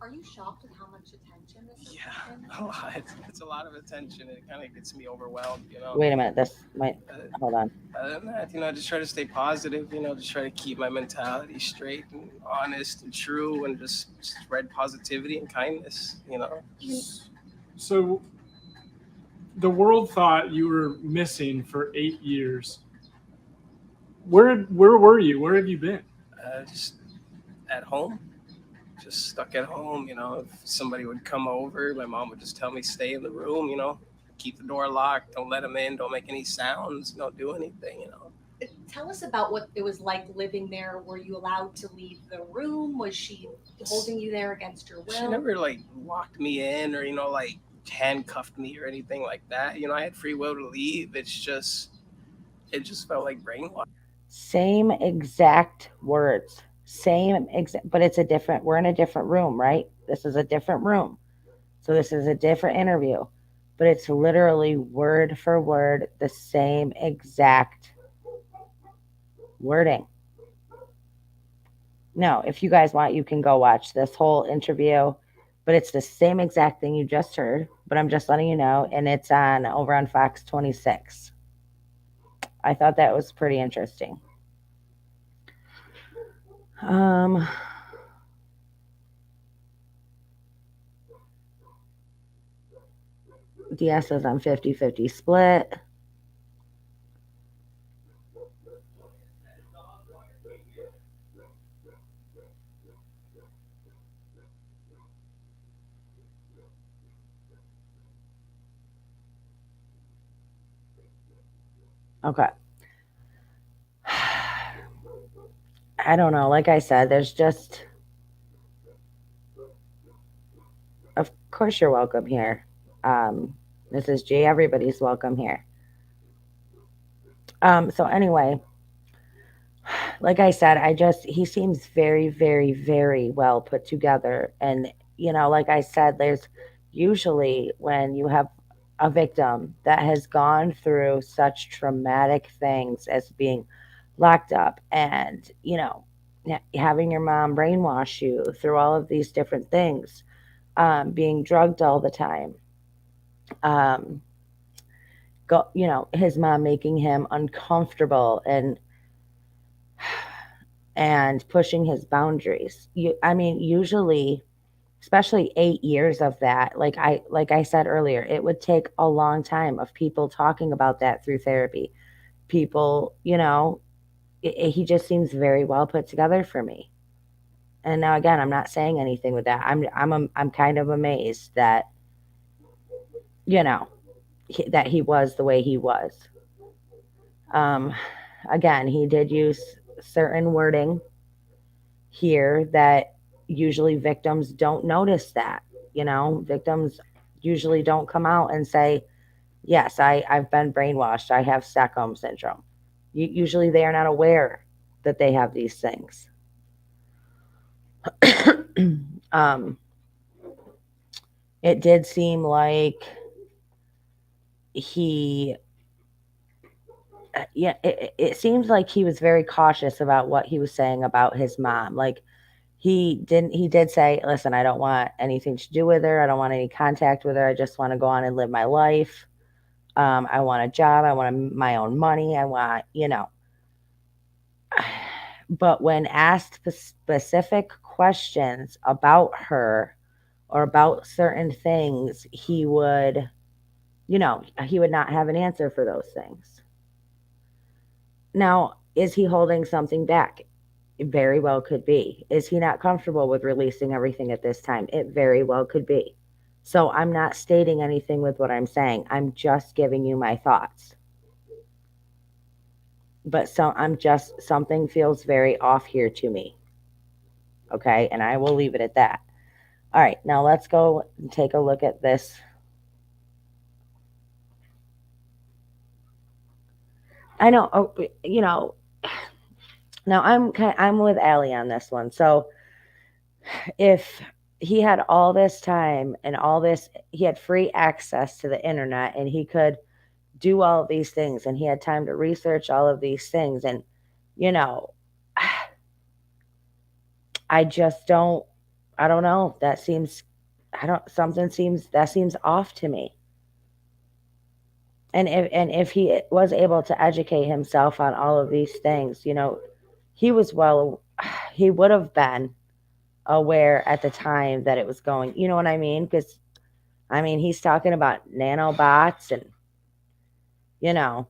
Are you shocked at how much attention this has Yeah, gotten? a lot. It's a lot of attention. It kind of gets me overwhelmed, you know. Wait a minute, this might, Uh, hold on. Other than that, I just try to stay positive, just try to keep my mentality straight and honest and true and just spread positivity and kindness. So the world thought you were missing for 8 years. Where were you? Where have you been? Just at home, just stuck at home. If somebody would come over, my mom would just tell me, stay in the room, keep the door locked, don't let them in, don't make any sounds, don't do anything. Tell us about what it was like living there. Were you allowed to leave the room? Was she holding you there against your She will? never like locked me in or like handcuffed me or anything like that. I had free will to leave. It just felt like brainwash. Same exact words. Same exact, but it's a different, we're in a different room, right? This is a different room. So this is a different interview. But it's literally word for word the same exact wording. No, if you guys want, you can go watch this whole interview, but it's the same exact thing you just heard. But I'm just letting you know, and it's on over on Fox 26. I thought that was pretty interesting. Um, DS says I'm 50-50 split. Okay. I don't know. Like I said, there's just, of course, you're welcome here. Um, Mrs. G, everybody's welcome here. So anyway, like I said, he seems very, very, very well put together. And, like I said, there's usually when you have a victim that has gone through such traumatic things as being locked up and, having your mom brainwash you through all of these different things, being drugged all the time, um, his mom making him uncomfortable and pushing his boundaries. I mean, usually, especially 8 years of that, like I said earlier, it would take a long time of people talking about that through therapy. People, he just seems very well put together for me. And now again, I'm not saying anything with that. I'm kind of amazed that you know that he was the way he was. Um, Again, he did use certain wording here that usually victims don't notice that. Victims usually don't come out and say, yes, I've been brainwashed. I have Stockholm syndrome. Usually they are not aware that they have these things. um, it did seem like he yeah, it seems like he was very cautious about what he was saying about his mom. Like he did say, "Listen, I don't want anything to do with her. I don't want any contact with her. I just want to go on and live my life. I want a job. I want my own money. I want, you know." But when asked specific questions about her or about certain things, he would, he would not have an answer for those things. Now, is he holding something back? It very well could be. Is he not comfortable with releasing everything at this time? It very well could be. So I'm not stating anything with what I'm saying. I'm just giving you my thoughts. But something feels very off here to me. Okay, and I will leave it at that. All right, now let's go and take a look at this. I know, now I'm with Allie on this one. So if he had all this time and all this, he had free access to the internet and he could do all of these things and he had time to research all of these things and you know I just don't I don't know, that seems I don't something seems that seems off to me. And if he was able to educate himself on all of these things, he was well he would have been aware at the time that it was going, you know what I mean? Because I mean he's talking about nanobots and you know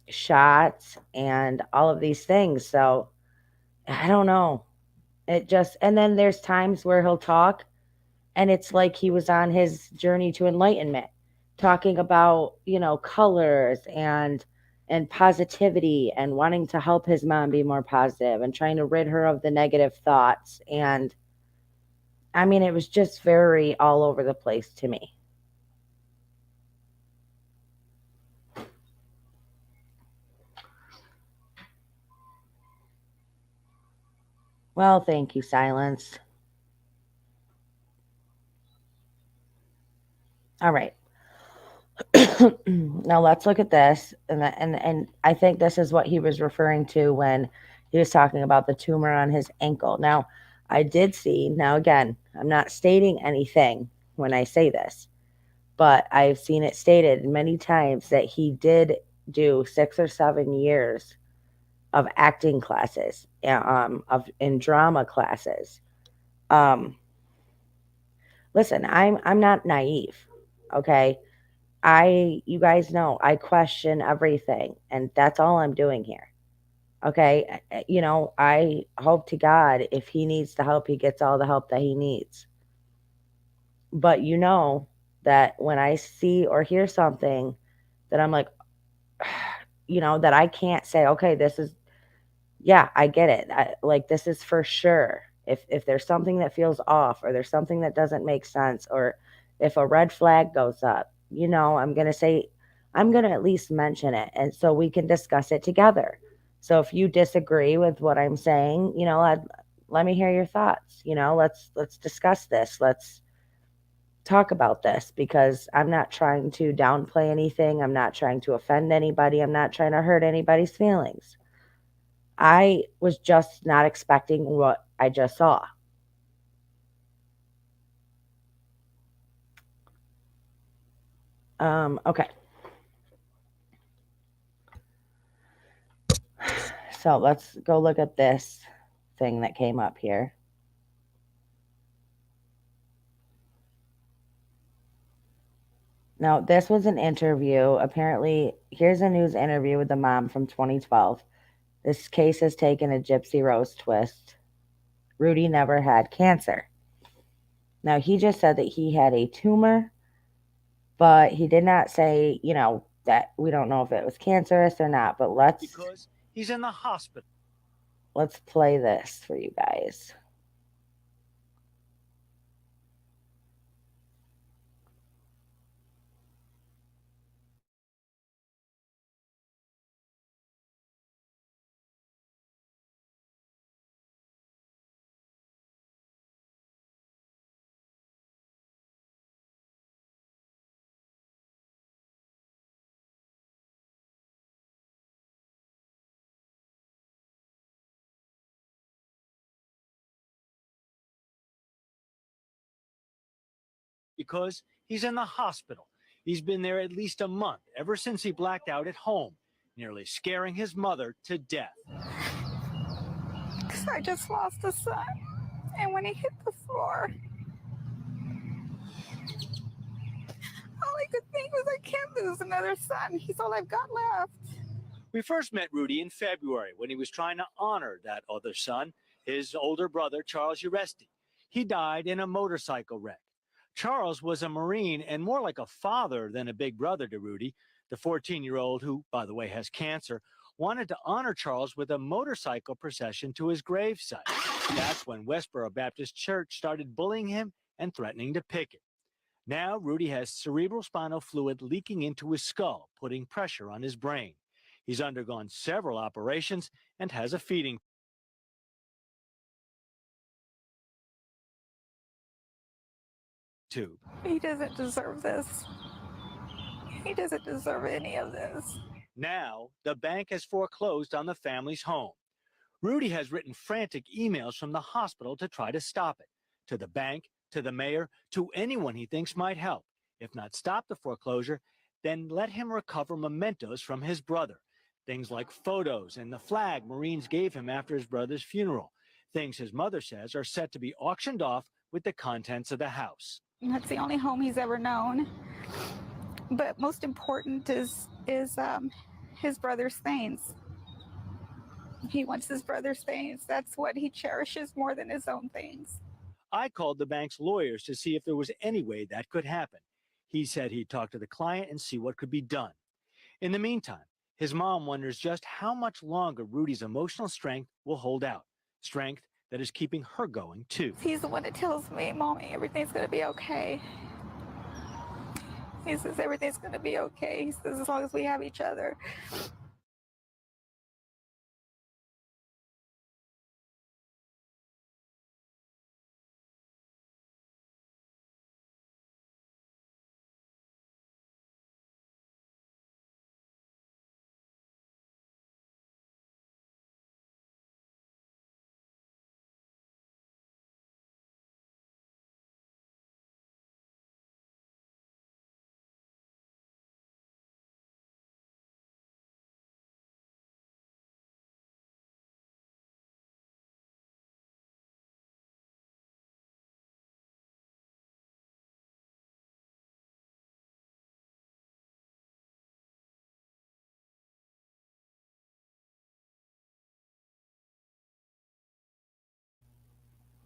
shots and all of these things. So I don't know. It just, and then there's times where he'll talk and it's like he was on his journey to enlightenment, talking about, colors and positivity and wanting to help his mom be more positive and trying to rid her of the negative thoughts. And I mean, it was just very all over the place to me. Well, thank you, Silence. All right. Now let's look at this, and I think this is what he was referring to when he was talking about the tumor on his ankle. Now, I did see. Now again, I'm not stating anything when I say this, but I've seen it stated many times that he did do 6 or 7 years of acting classes, of in drama classes. Um, Listen, I'm not naive, okay? You guys know, I question everything, and that's all I'm doing here. Okay. I hope to God if he needs the help, he gets all the help that he needs. But that when I see or hear something that I'm like, that I can't say, okay, this is, yeah, I get it. Like, this is for sure. If there's something that feels off or there's something that doesn't make sense or if a red flag goes up, I'm going to at least mention it and so we can discuss it together. So if you disagree with what I'm saying, let me hear your thoughts. Let's discuss this. Let's talk about this because I'm not trying to downplay anything. I'm not trying to offend anybody. I'm not trying to hurt anybody's feelings. I was just not expecting what I just saw. Okay. So let's go look at this thing that came up here. Now, this was an interview. Apparently, here's a news interview with the mom from 2012. This case has taken a Gypsy Rose twist. Rudy never had cancer. Now, he just said that he had a tumor, but he did not say, that we don't know if it was cancerous or not. But because he's in the hospital. let's play this for you guys. Because he's in the hospital. He's been there at least a month, ever since he blacked out at home, nearly scaring his mother to death. I just lost a son, and when he hit the floor, all I could think was, I can't lose another son. He's all I've got left. We first met Rudy in February when he was trying to honor that other son, his older brother, Charles Uresti. He died in a motorcycle wreck. Charles was a Marine and more like a father than a big brother to Rudy. The 14-year-old, who, by the way, has cancer, wanted to honor Charles with a motorcycle procession to his gravesite. That's when Westboro Baptist Church started bullying him and threatening to picket. Now, Rudy has cerebral spinal fluid leaking into his skull, putting pressure on his brain. He's undergone several operations and has a feeding tube. He doesn't deserve this. He doesn't deserve any of this. Now, the bank has foreclosed on the family's home. Rudy has written frantic emails from the hospital to try to stop it, to the bank, to the mayor, to anyone he thinks might help. If not stop the foreclosure, then let him recover mementos from his brother. Things like photos and the flag Marines gave him after his brother's funeral. Things his mother says are set to be auctioned off with the contents of the house. That's the only home he's ever known. But most important is his brother's things. He wants his brother's things. That's what he cherishes more than his own things. I called the bank's lawyers to see if there was any way that could happen. He said he'd talk to the client and see what could be done. In the meantime, his mom wonders just how much longer Rudy's emotional strength will hold out. Strength that is keeping her going, too. He's the one that tells me, Mommy, everything's going to be okay. He says everything's going to be okay. He says as long as we have each other.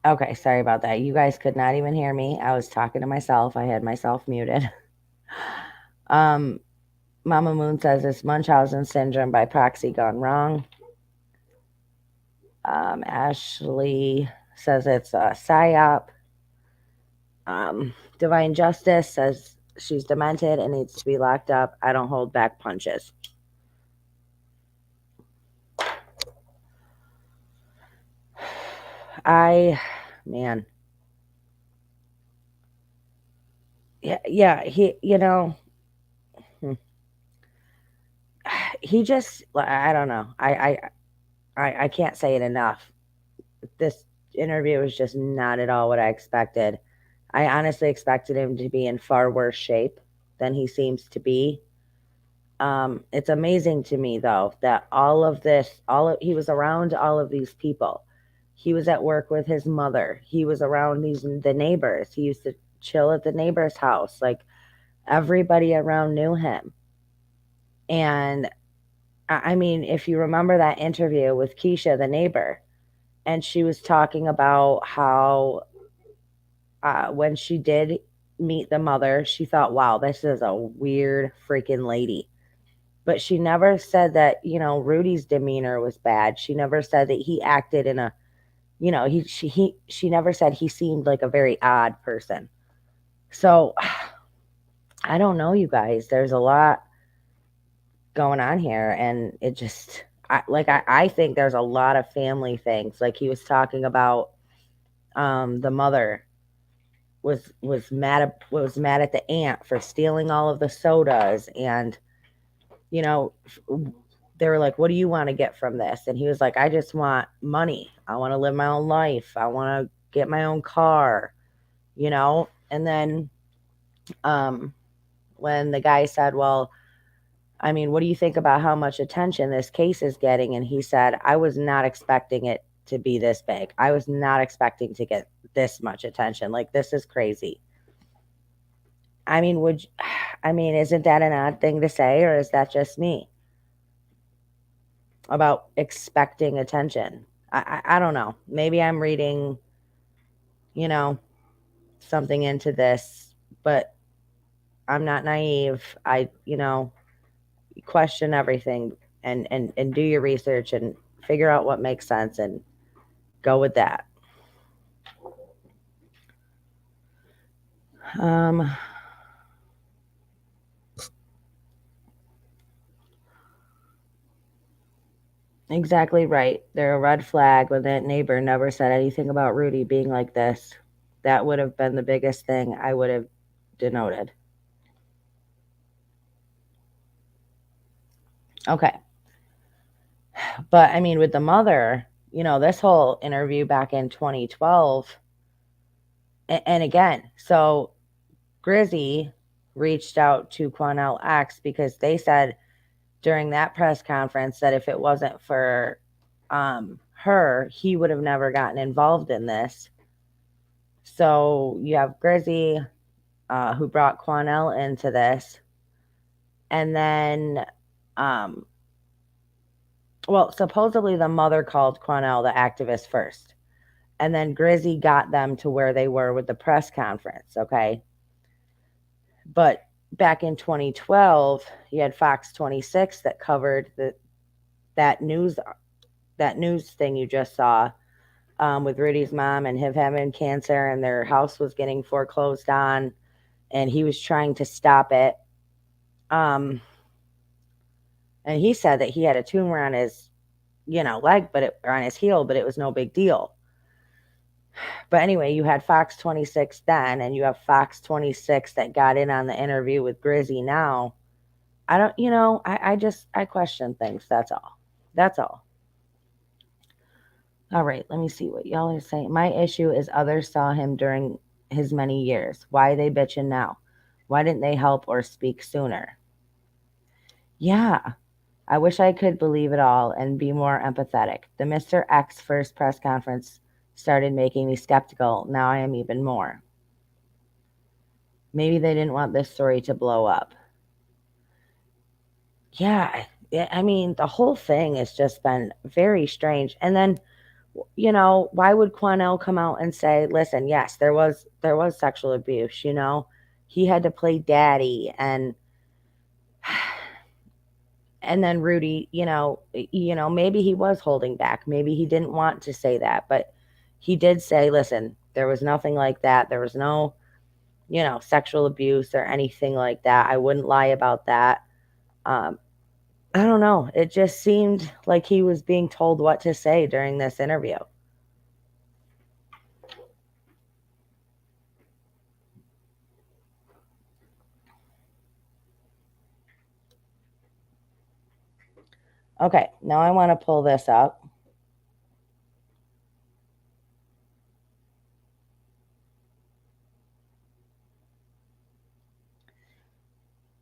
Okay, sorry about that. You guys could not even hear me. I was talking to myself. I had myself muted. um, Mama Moon says it's Munchausen syndrome by proxy gone wrong. Ashley says it's a psyop. Divine Justice says she's demented and needs to be locked up. I don't hold back punches. Man. Yeah, he just, I don't know. I can't say it enough. This interview was just not at all what I expected. I honestly expected him to be in far worse shape than he seems to be. It's amazing to me though that he was around all of these people. He was at work with his mother. He was around the neighbors. He used to chill at the neighbor's house. Like everybody around knew him. And I mean, if you remember that interview with Keisha, the neighbor, and she was talking about how when she did meet the mother, she thought, wow, this is a weird freaking lady. But she never said that, Rudy's demeanor was bad. She never said that he acted in a, she never said he seemed like a very odd person. So I don't know, you guys. There's a lot going on here, and it just, I think there's a lot of family things. Like he was talking about, the mother was mad at the aunt for stealing all of the sodas, and they were like, what do you want to get from this? And he was like, I just want money. I want to live my own life. I want to get my own car, and then Um, when the guy said, "Well, I mean, what do you think about how much attention this case is getting?" And he said, "I was not expecting it to be this big. I was not expecting to get this much attention. Like, this is crazy." I mean, I mean, isn't that an odd thing to say, or is that just me about expecting attention? I don't know. Maybe I'm reading, you know, something into this, but I'm not naive. Question everything and do your research and figure out what makes sense and go with that. Um, exactly right. They're a red flag when that neighbor never said anything about Rudy being like this. That would have been the biggest thing I would have denoted. Okay. But I mean, with the mother, this whole interview back in 2012, and again, so Grizzy reached out to Quanell X because they said during that press conference that if it wasn't for her, he would have never gotten involved in this. So you have Grizzy, who brought Quanell into this, and then, um, well, supposedly the mother called Quanell the activist first, and then Grizzy got them to where they were with the press conference. Okay, but back in 2012, you had Fox 26 that covered that news that news thing you just saw, with Rudy's mom and him having cancer, and their house was getting foreclosed on, and he was trying to stop it. Um, and he said that he had a tumor on his, leg, or on his heel, but it was no big deal. But anyway, you had Fox 26 then, and you have Fox 26 that got in on the interview with Grizzy now. I don't, I question things. That's all. That's all. All right, let me see what y'all are saying. My issue is others saw him during his many years. Why are they bitching now? Why didn't they help or speak sooner? Yeah, I wish I could believe it all and be more empathetic. The Mr. X first press conference started making me skeptical. Now I am even more. Maybe they didn't want this story to blow up. Yeah, I mean, the whole thing has just been very strange. And then, why would Quanell come out and say, "Listen, yes, there was sexual abuse, He had to play daddy." And then Rudy, maybe he was holding back. Maybe he didn't want to say that, but he did say, "Listen, there was nothing like that. There was no, sexual abuse or anything like that. I wouldn't lie about that." Um, I don't know. It just seemed like he was being told what to say during this interview. Okay, now I want to pull this up.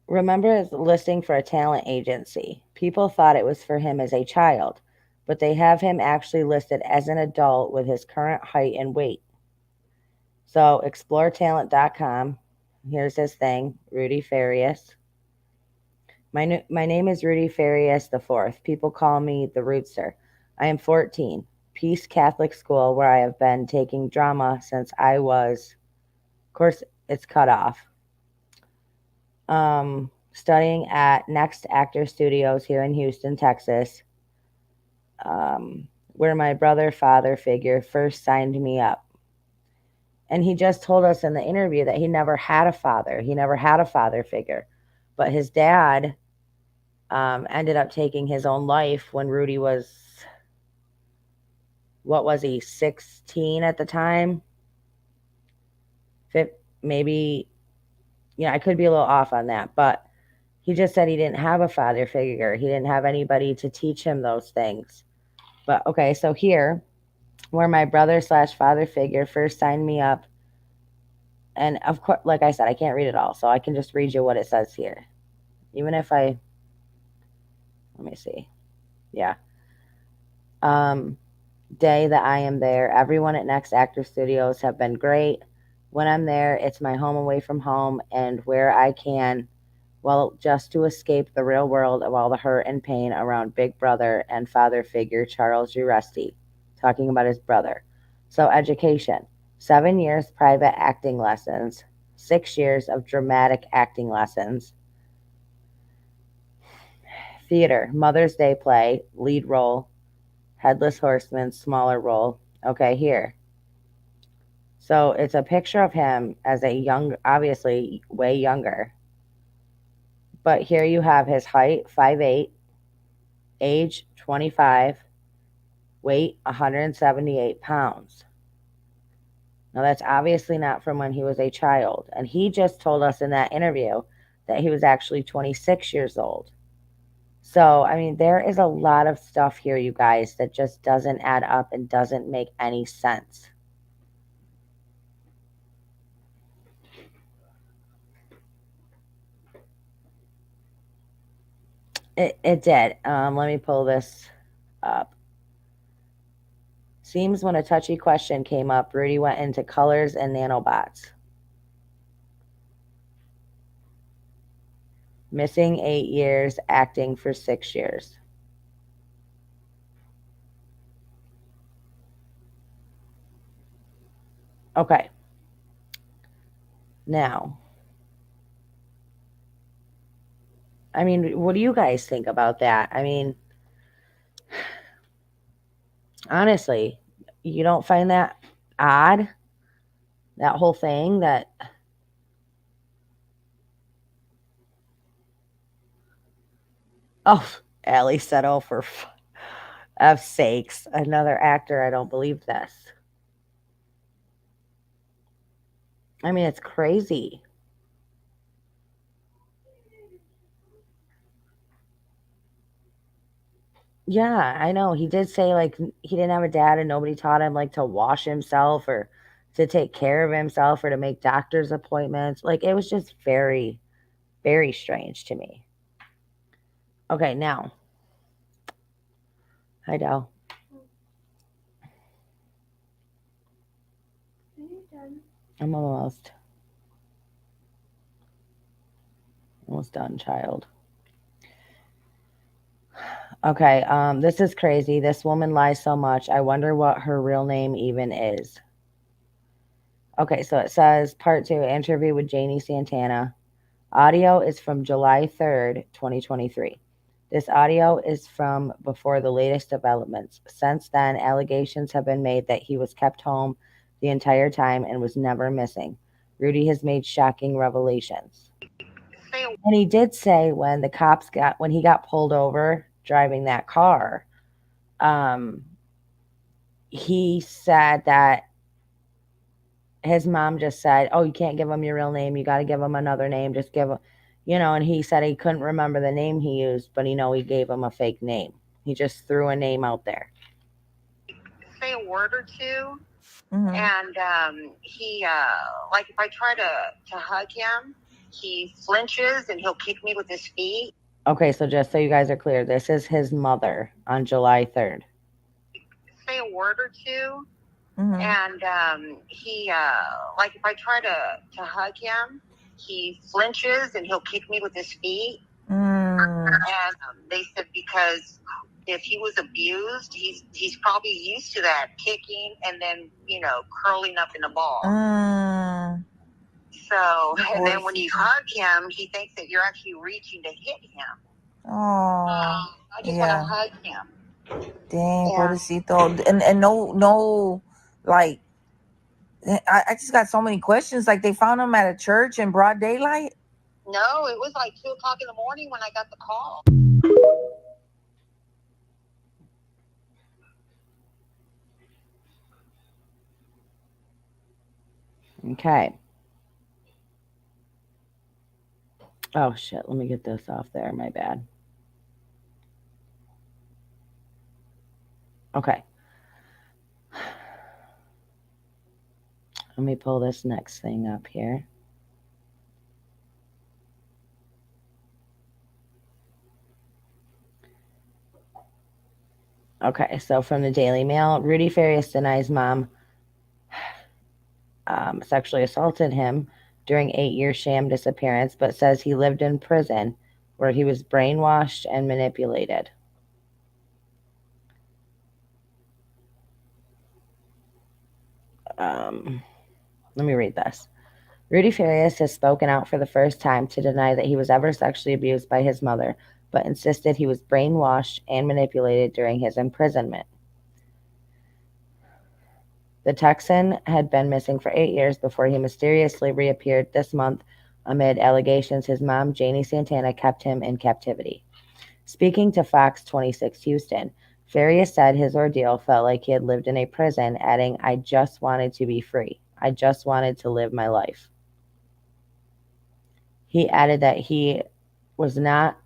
Remember his listing for a talent agency. People thought it was for him as a child, but they have him actually listed as an adult with his current height and weight. So exploretalent.com. Here's his thing, Rudy Farias. My name is Rudy Farias the Fourth. People call me the Rootster. I am 14. Peace Catholic School, where I have been taking drama since I was, of course, it's cut off. Studying at Next Actor Studios here in Houston, Texas, where my brother father figure first signed me up. And he just told us in the interview that he never had a father. He never had a father figure. But his dad, ended up taking his own life when Rudy was, what was he, 16 at the time? Maybe, I could be a little off on that. But he just said he didn't have a father figure. He didn't have anybody to teach him those things. But okay, so here, where my brother/father figure first signed me up, And of course, like I said, I can't read it all, so I can just read you what it says here. Even if I, let me see. Yeah. Um, Day that I am there. Everyone at Next Actor Studios have been great. When I'm there, it's my home away from home and where I can, well, just to escape the real world of all the hurt and pain around Big Brother and father figure Charles Uresti, talking about his brother. So, education 7 years private acting lessons, 6 years of dramatic acting lessons, theater, Mother's Day play, lead role, Headless Horseman, smaller role. Okay, here. So it's a picture of him as a young, obviously way younger. But here you have his height, 5'8", age 25, weight 178 pounds. Now that's obviously not from when he was a child. And he just told us in that interview that he was actually 26 years old. So, I mean, there is a lot of stuff here, you guys, that just doesn't add up and doesn't make any sense. It did. Let me pull this up. Seems when a touchy question came up, Rudy went into colors and nanobots. Missing 8 years, acting for 6 years. Okay. Now, I mean, what do you guys think about that? I mean, honestly, you don't find that odd? That whole thing that, oh, Allie said, oh, for F's sakes, another actor, I don't believe this. I mean, it's crazy. Yeah, I know. He did say like he didn't have a dad and nobody taught him like to wash himself or to take care of himself or to make doctor's appointments. Like it was just very, very strange to me. Okay, now, hi Del. I'm almost done, child. Okay, this is crazy. This woman lies so much. I wonder what her real name even is. Okay, so it says part 2 interview with Janie Santana. Audio is from July 3rd, 2023. This audio is from before the latest developments. Since then, allegations have been made that he was kept home the entire time and was never missing. Rudy has made shocking revelations. And he did say when he got pulled over driving that car, um, he said that his mom just said, "Oh, you can't give him your real name. You got to give him another name. Just give him, and he said he couldn't remember the name he used, but he gave him a fake name. He just threw a name out there. Say a word or 2 and he like if I try to hug him, he flinches and he'll kick me with his feet. Okay, so just so you guys are clear, this is his mother on July 3rd. Say a word or 2 and he like if I try to hug him, he flinches and he'll kick me with his feet. And they said because if he was abused, he's probably used to that kicking and then curling up in a ball. So and then when you hug him, he thinks that you're actually reaching to hit him. I just want to hug him. Dang, pobrecito. And no, like, I just got so many questions. Like, they found him at a church in broad daylight? No, it was like 2:00 in the morning when I got the call. Okay. Oh shit, let me get this off there. My bad. Okay. Let me pull this next thing up here. Okay, so from the Daily Mail, Rudy Farias denies mom sexually assaulted him during 8 year sham disappearance, but says he lived in prison where he was brainwashed and manipulated. Let me read this. Rudy Farias has spoken out for the first time to deny that he was ever sexually abused by his mother, but insisted he was brainwashed and manipulated during his imprisonment. The Texan had been missing for 8 years before he mysteriously reappeared this month amid allegations his mom, Janie Santana, kept him in captivity. Speaking to Fox 26 Houston, Farias said his ordeal felt like he had lived in a prison, adding, I just wanted to be free. I just wanted to live my life. He added that he was not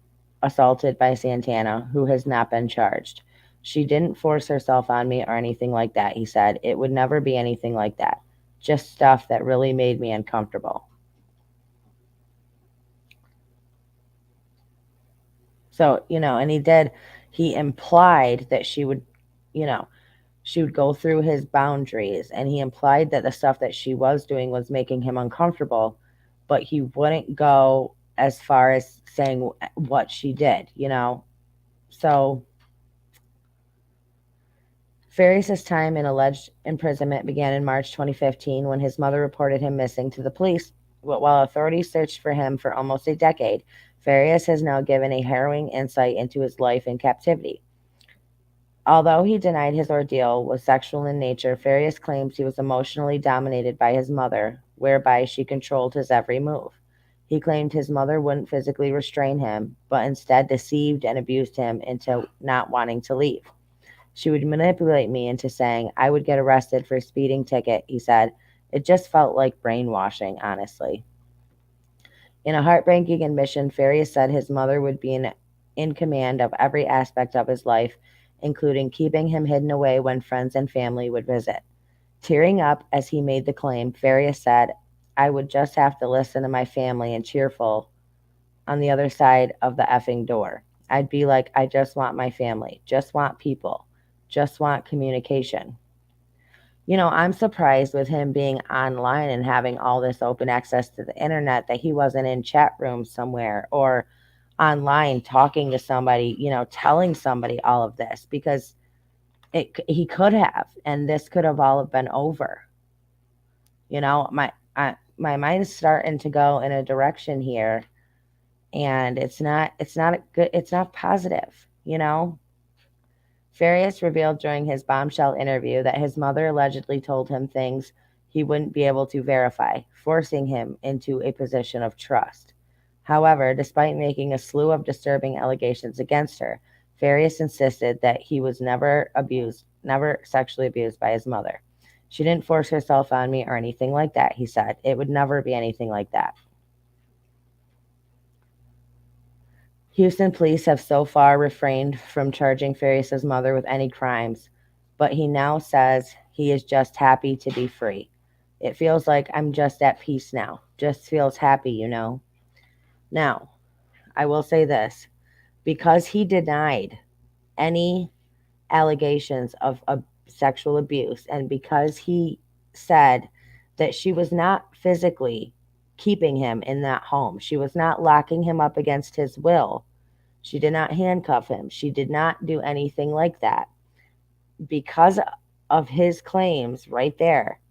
assaulted by Santana, who has not been charged. She didn't force herself on me or anything like that, he said. It would never be anything like that. Just stuff that really made me uncomfortable. So, and he implied that you know, she would go through his boundaries, and he implied that the stuff that she was doing was making him uncomfortable, but he wouldn't go as far as saying what she did. So Farias' time in alleged imprisonment began in March 2015 when his mother reported him missing to the police. While authorities searched for him for almost a decade, Farias has now given a harrowing insight into his life in captivity. Although he denied his ordeal was sexual in nature, Farias claims he was emotionally dominated by his mother, whereby she controlled his every move. He claimed his mother wouldn't physically restrain him, but instead deceived and abused him into not wanting to leave. She would manipulate me into saying I would get arrested for a speeding ticket, he said. It just felt like brainwashing, honestly. In a heartbreaking admission, Farias said his mother would be in command of every aspect of his life, including keeping him hidden away when friends and family would visit. Tearing up as he made the claim, Farias said, I would just have to listen to my family and cheerful on the other side of the effing door. I'd be like, I just want my family, just want people, just want communication. I'm surprised with him being online and having all this open access to the internet that he wasn't in chat rooms somewhere or online talking to somebody, telling somebody all of this, because he could have, and this could have all been over. My mind's starting to go in a direction here, and it's not positive. Farias revealed during his bombshell interview that his mother allegedly told him things he wouldn't be able to verify, forcing him into a position of trust. However, despite making a slew of disturbing allegations against her, Farias insisted that he was never sexually abused by his mother. She didn't force herself on me or anything like that, he said. It would never be anything like that. Houston police have so far refrained from charging Farias' mother with any crimes, but he now says he is just happy to be free. It feels like I'm just at peace now. Just feels happy. Now, I will say this. Because he denied any allegations of sexual abuse, and because he said that she was not physically keeping him in that home, she was not locking him up against his will, she did not handcuff him, she did not do anything like that. Because of his claims right there,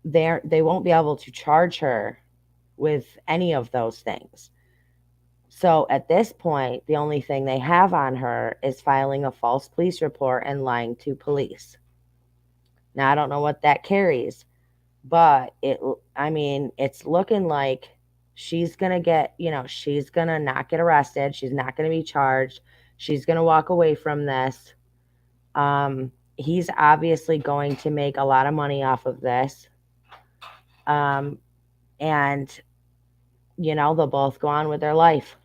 they won't be able to charge her with any of those things. So at this point, the only thing they have on her is filing a false police report and lying to police. Now, I don't know what that carries, but it's looking like she's going to she's going to not get arrested. She's not going to be charged. She's going to walk away from this. He's obviously going to make a lot of money off of this. And, they'll both go on with their life.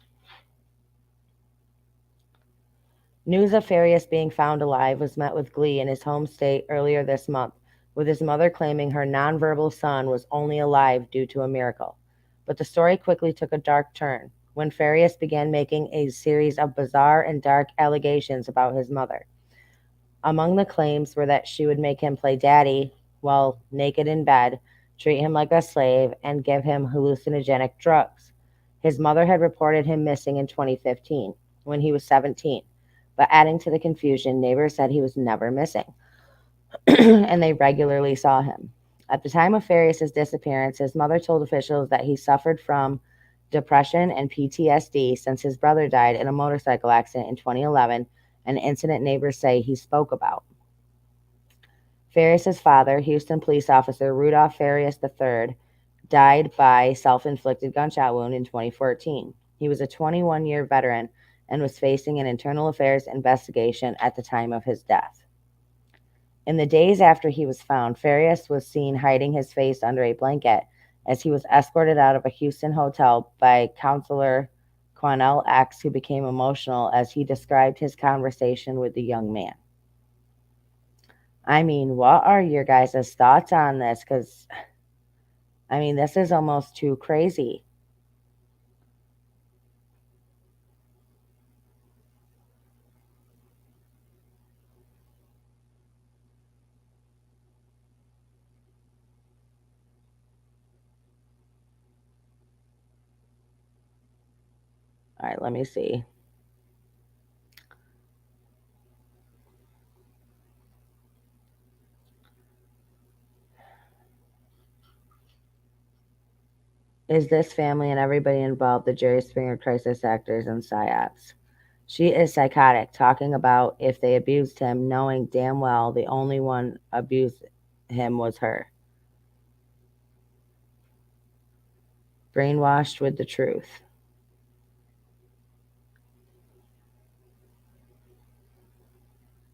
News of Farias being found alive was met with glee in his home state earlier this month, with his mother claiming her nonverbal son was only alive due to a miracle. But the story quickly took a dark turn when Farias began making a series of bizarre and dark allegations about his mother. Among the claims were that she would make him play daddy while naked in bed, treat him like a slave, and give him hallucinogenic drugs. His mother had reported him missing in 2015 when he was 17, but adding to the confusion, neighbors said he was never missing and they regularly saw him. At the time of Farias's disappearance, his mother told officials that he suffered from depression and PTSD since his brother died in a motorcycle accident in 2011, an incident neighbors say he spoke about. Farias's father, Houston police officer Rudolph Farias III, died by self-inflicted gunshot wound in 2014. He was a 21-year veteran and was facing an internal affairs investigation at the time of his death. In the days after he was found, Farias was seen hiding his face under a blanket as he was escorted out of a Houston hotel by counselor Quanell X, who became emotional as he described his conversation with the young man. I mean, what are your guys' thoughts on this? Because, I mean, this is almost too crazy. All right, let me see. Is this family and everybody involved the Jerry Springer crisis actors and psyops? She is psychotic, talking about if they abused him, knowing damn well the only one abused him was her. Brainwashed with the truth.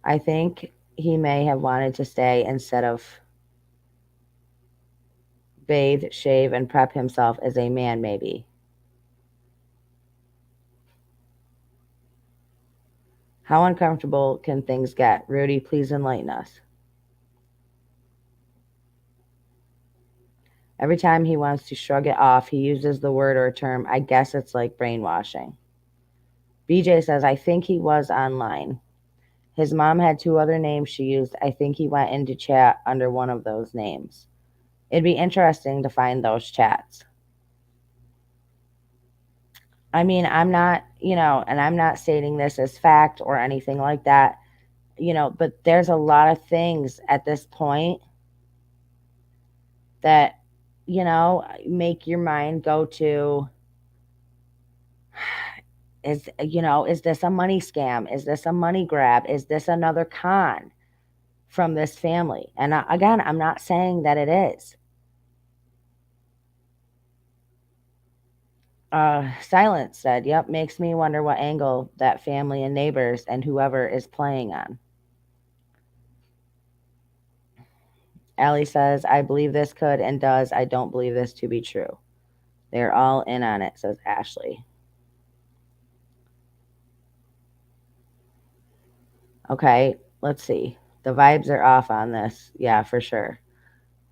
I think he may have wanted to stay instead of bathe, shave, and prep himself as a man, maybe. How uncomfortable can things get? Rudy, please enlighten us. Every time he wants to shrug it off, he uses the word or term, I guess it's like brainwashing. BJ says, I think he was online. His mom had two other names she used. I think he went into chat under one of those names. It'd be interesting to find those chats. I mean, I'm not, and I'm not stating this as fact or anything like that, but there's a lot of things at this point that, make your mind go to, is this a money scam? Is this a money grab? Is this another con from this family? And again, I'm not saying that it is. Silence said, yep, makes me wonder what angle that family and neighbors and whoever is playing on. Allie says, I believe this could and does. I don't believe this to be true. They're all in on it, says Ashley. Okay, let's see. The vibes are off on this. Yeah, for sure.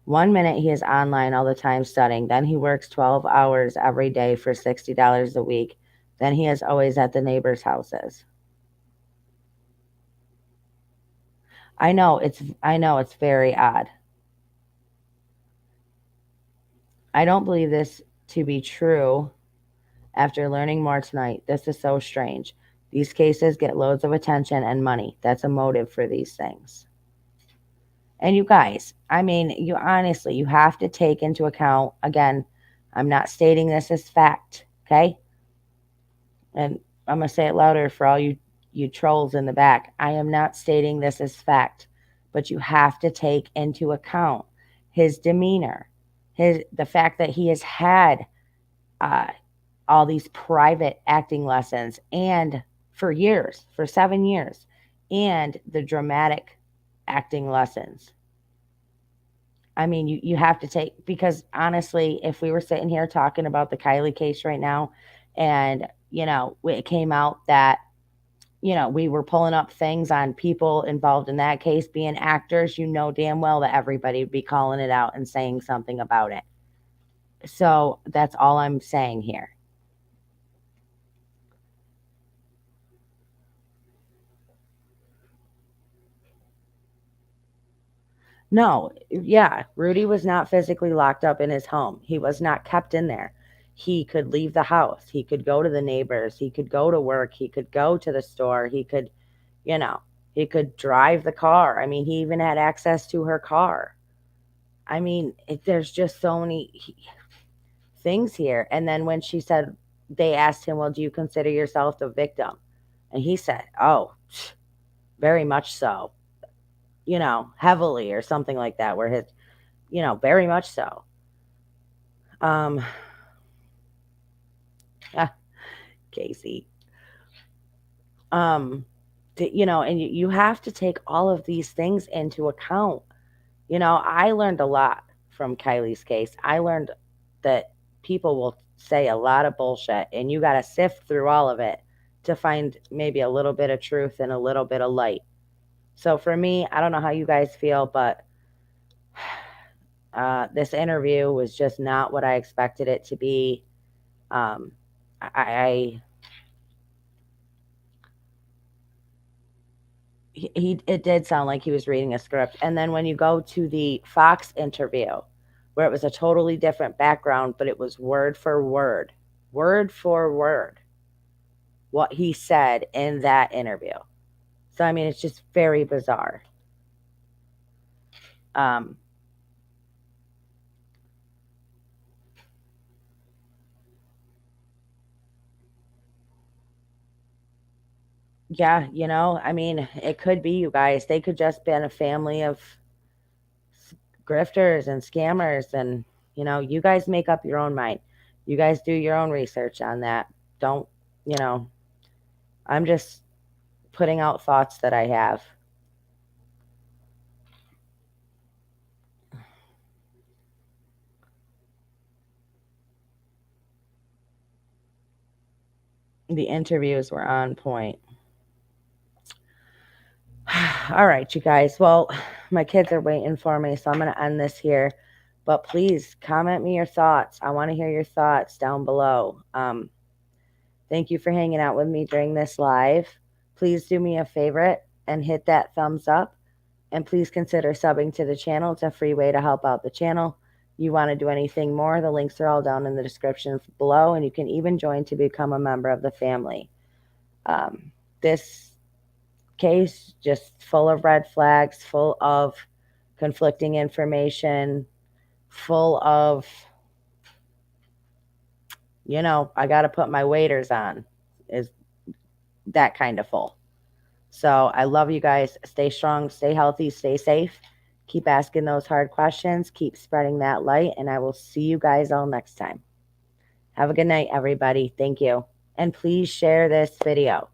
1 minute he is online all the time studying. Then he works 12 hours every day for $60 a week. Then he is always at the neighbors' houses. I know it's very odd. I don't believe this to be true after learning more tonight. This is so strange. These cases get loads of attention and money. That's a motive for these things. And you guys, I mean, you honestly, you have to take into account, again, I'm not stating this as fact, okay? And I'm going to say it louder for all you trolls in the back. I am not stating this as fact, but you have to take into account his demeanor, the fact that he has had all these private acting lessons and for years, for 7 years, and the dramatic acting lessons. I mean, you have to take, because honestly, if we were sitting here talking about the Kylie case right now, and, it came out that we were pulling up things on people involved in that case being actors, you know damn well that everybody would be calling it out and saying something about it. So that's all I'm saying here. No, yeah, Rudy was not physically locked up in his home. He was not kept in there. He could leave the house. He could go to the neighbors. He could go to work. He could go to the store. He could, you know, he could drive the car. I mean, he even had access to her car. I mean, there's just so many things here. And then when she said, they asked him, well, do you consider yourself the victim? And he said, oh, very much so, heavily or something like that, where his, very much so. Um, ah, Casey. Um, and you have to take all of these things into account. I learned a lot from Kylie's case. I learned that people will say a lot of bullshit, and you got to sift through all of it to find maybe a little bit of truth and a little bit of light. So for me, I don't know how you guys feel, but this interview was just not what I expected it to be. Um, I it did sound like he was reading a script. And then when you go to the Fox interview, where it was a totally different background, but it was word for word what he said in that interview. So I mean, it's just very bizarre. Um, yeah, I mean, it could be you guys. They could just been a family of grifters and scammers, and you guys make up your own mind. You guys do your own research on that. Don't, you know, I'm just putting out thoughts that I have. The interviews were on point. All right, you guys. Well, my kids are waiting for me, so I'm going to end this here. But please comment me your thoughts. I want to hear your thoughts down below. Thank you for hanging out with me during this live. Please do me a favorite and hit that thumbs up. And please consider subbing to the channel. It's a free way to help out the channel. You want to do anything more, the links are all down in the description below, and you can even join to become a member of the family. This case just full of red flags, full of conflicting information, full of, I got to put my waders on, is that kind of full. So I love you guys. Stay strong, stay healthy, stay safe. Keep asking those hard questions. Keep spreading that light. And I will see you guys all next time. Have a good night, everybody. Thank you. And please share this video.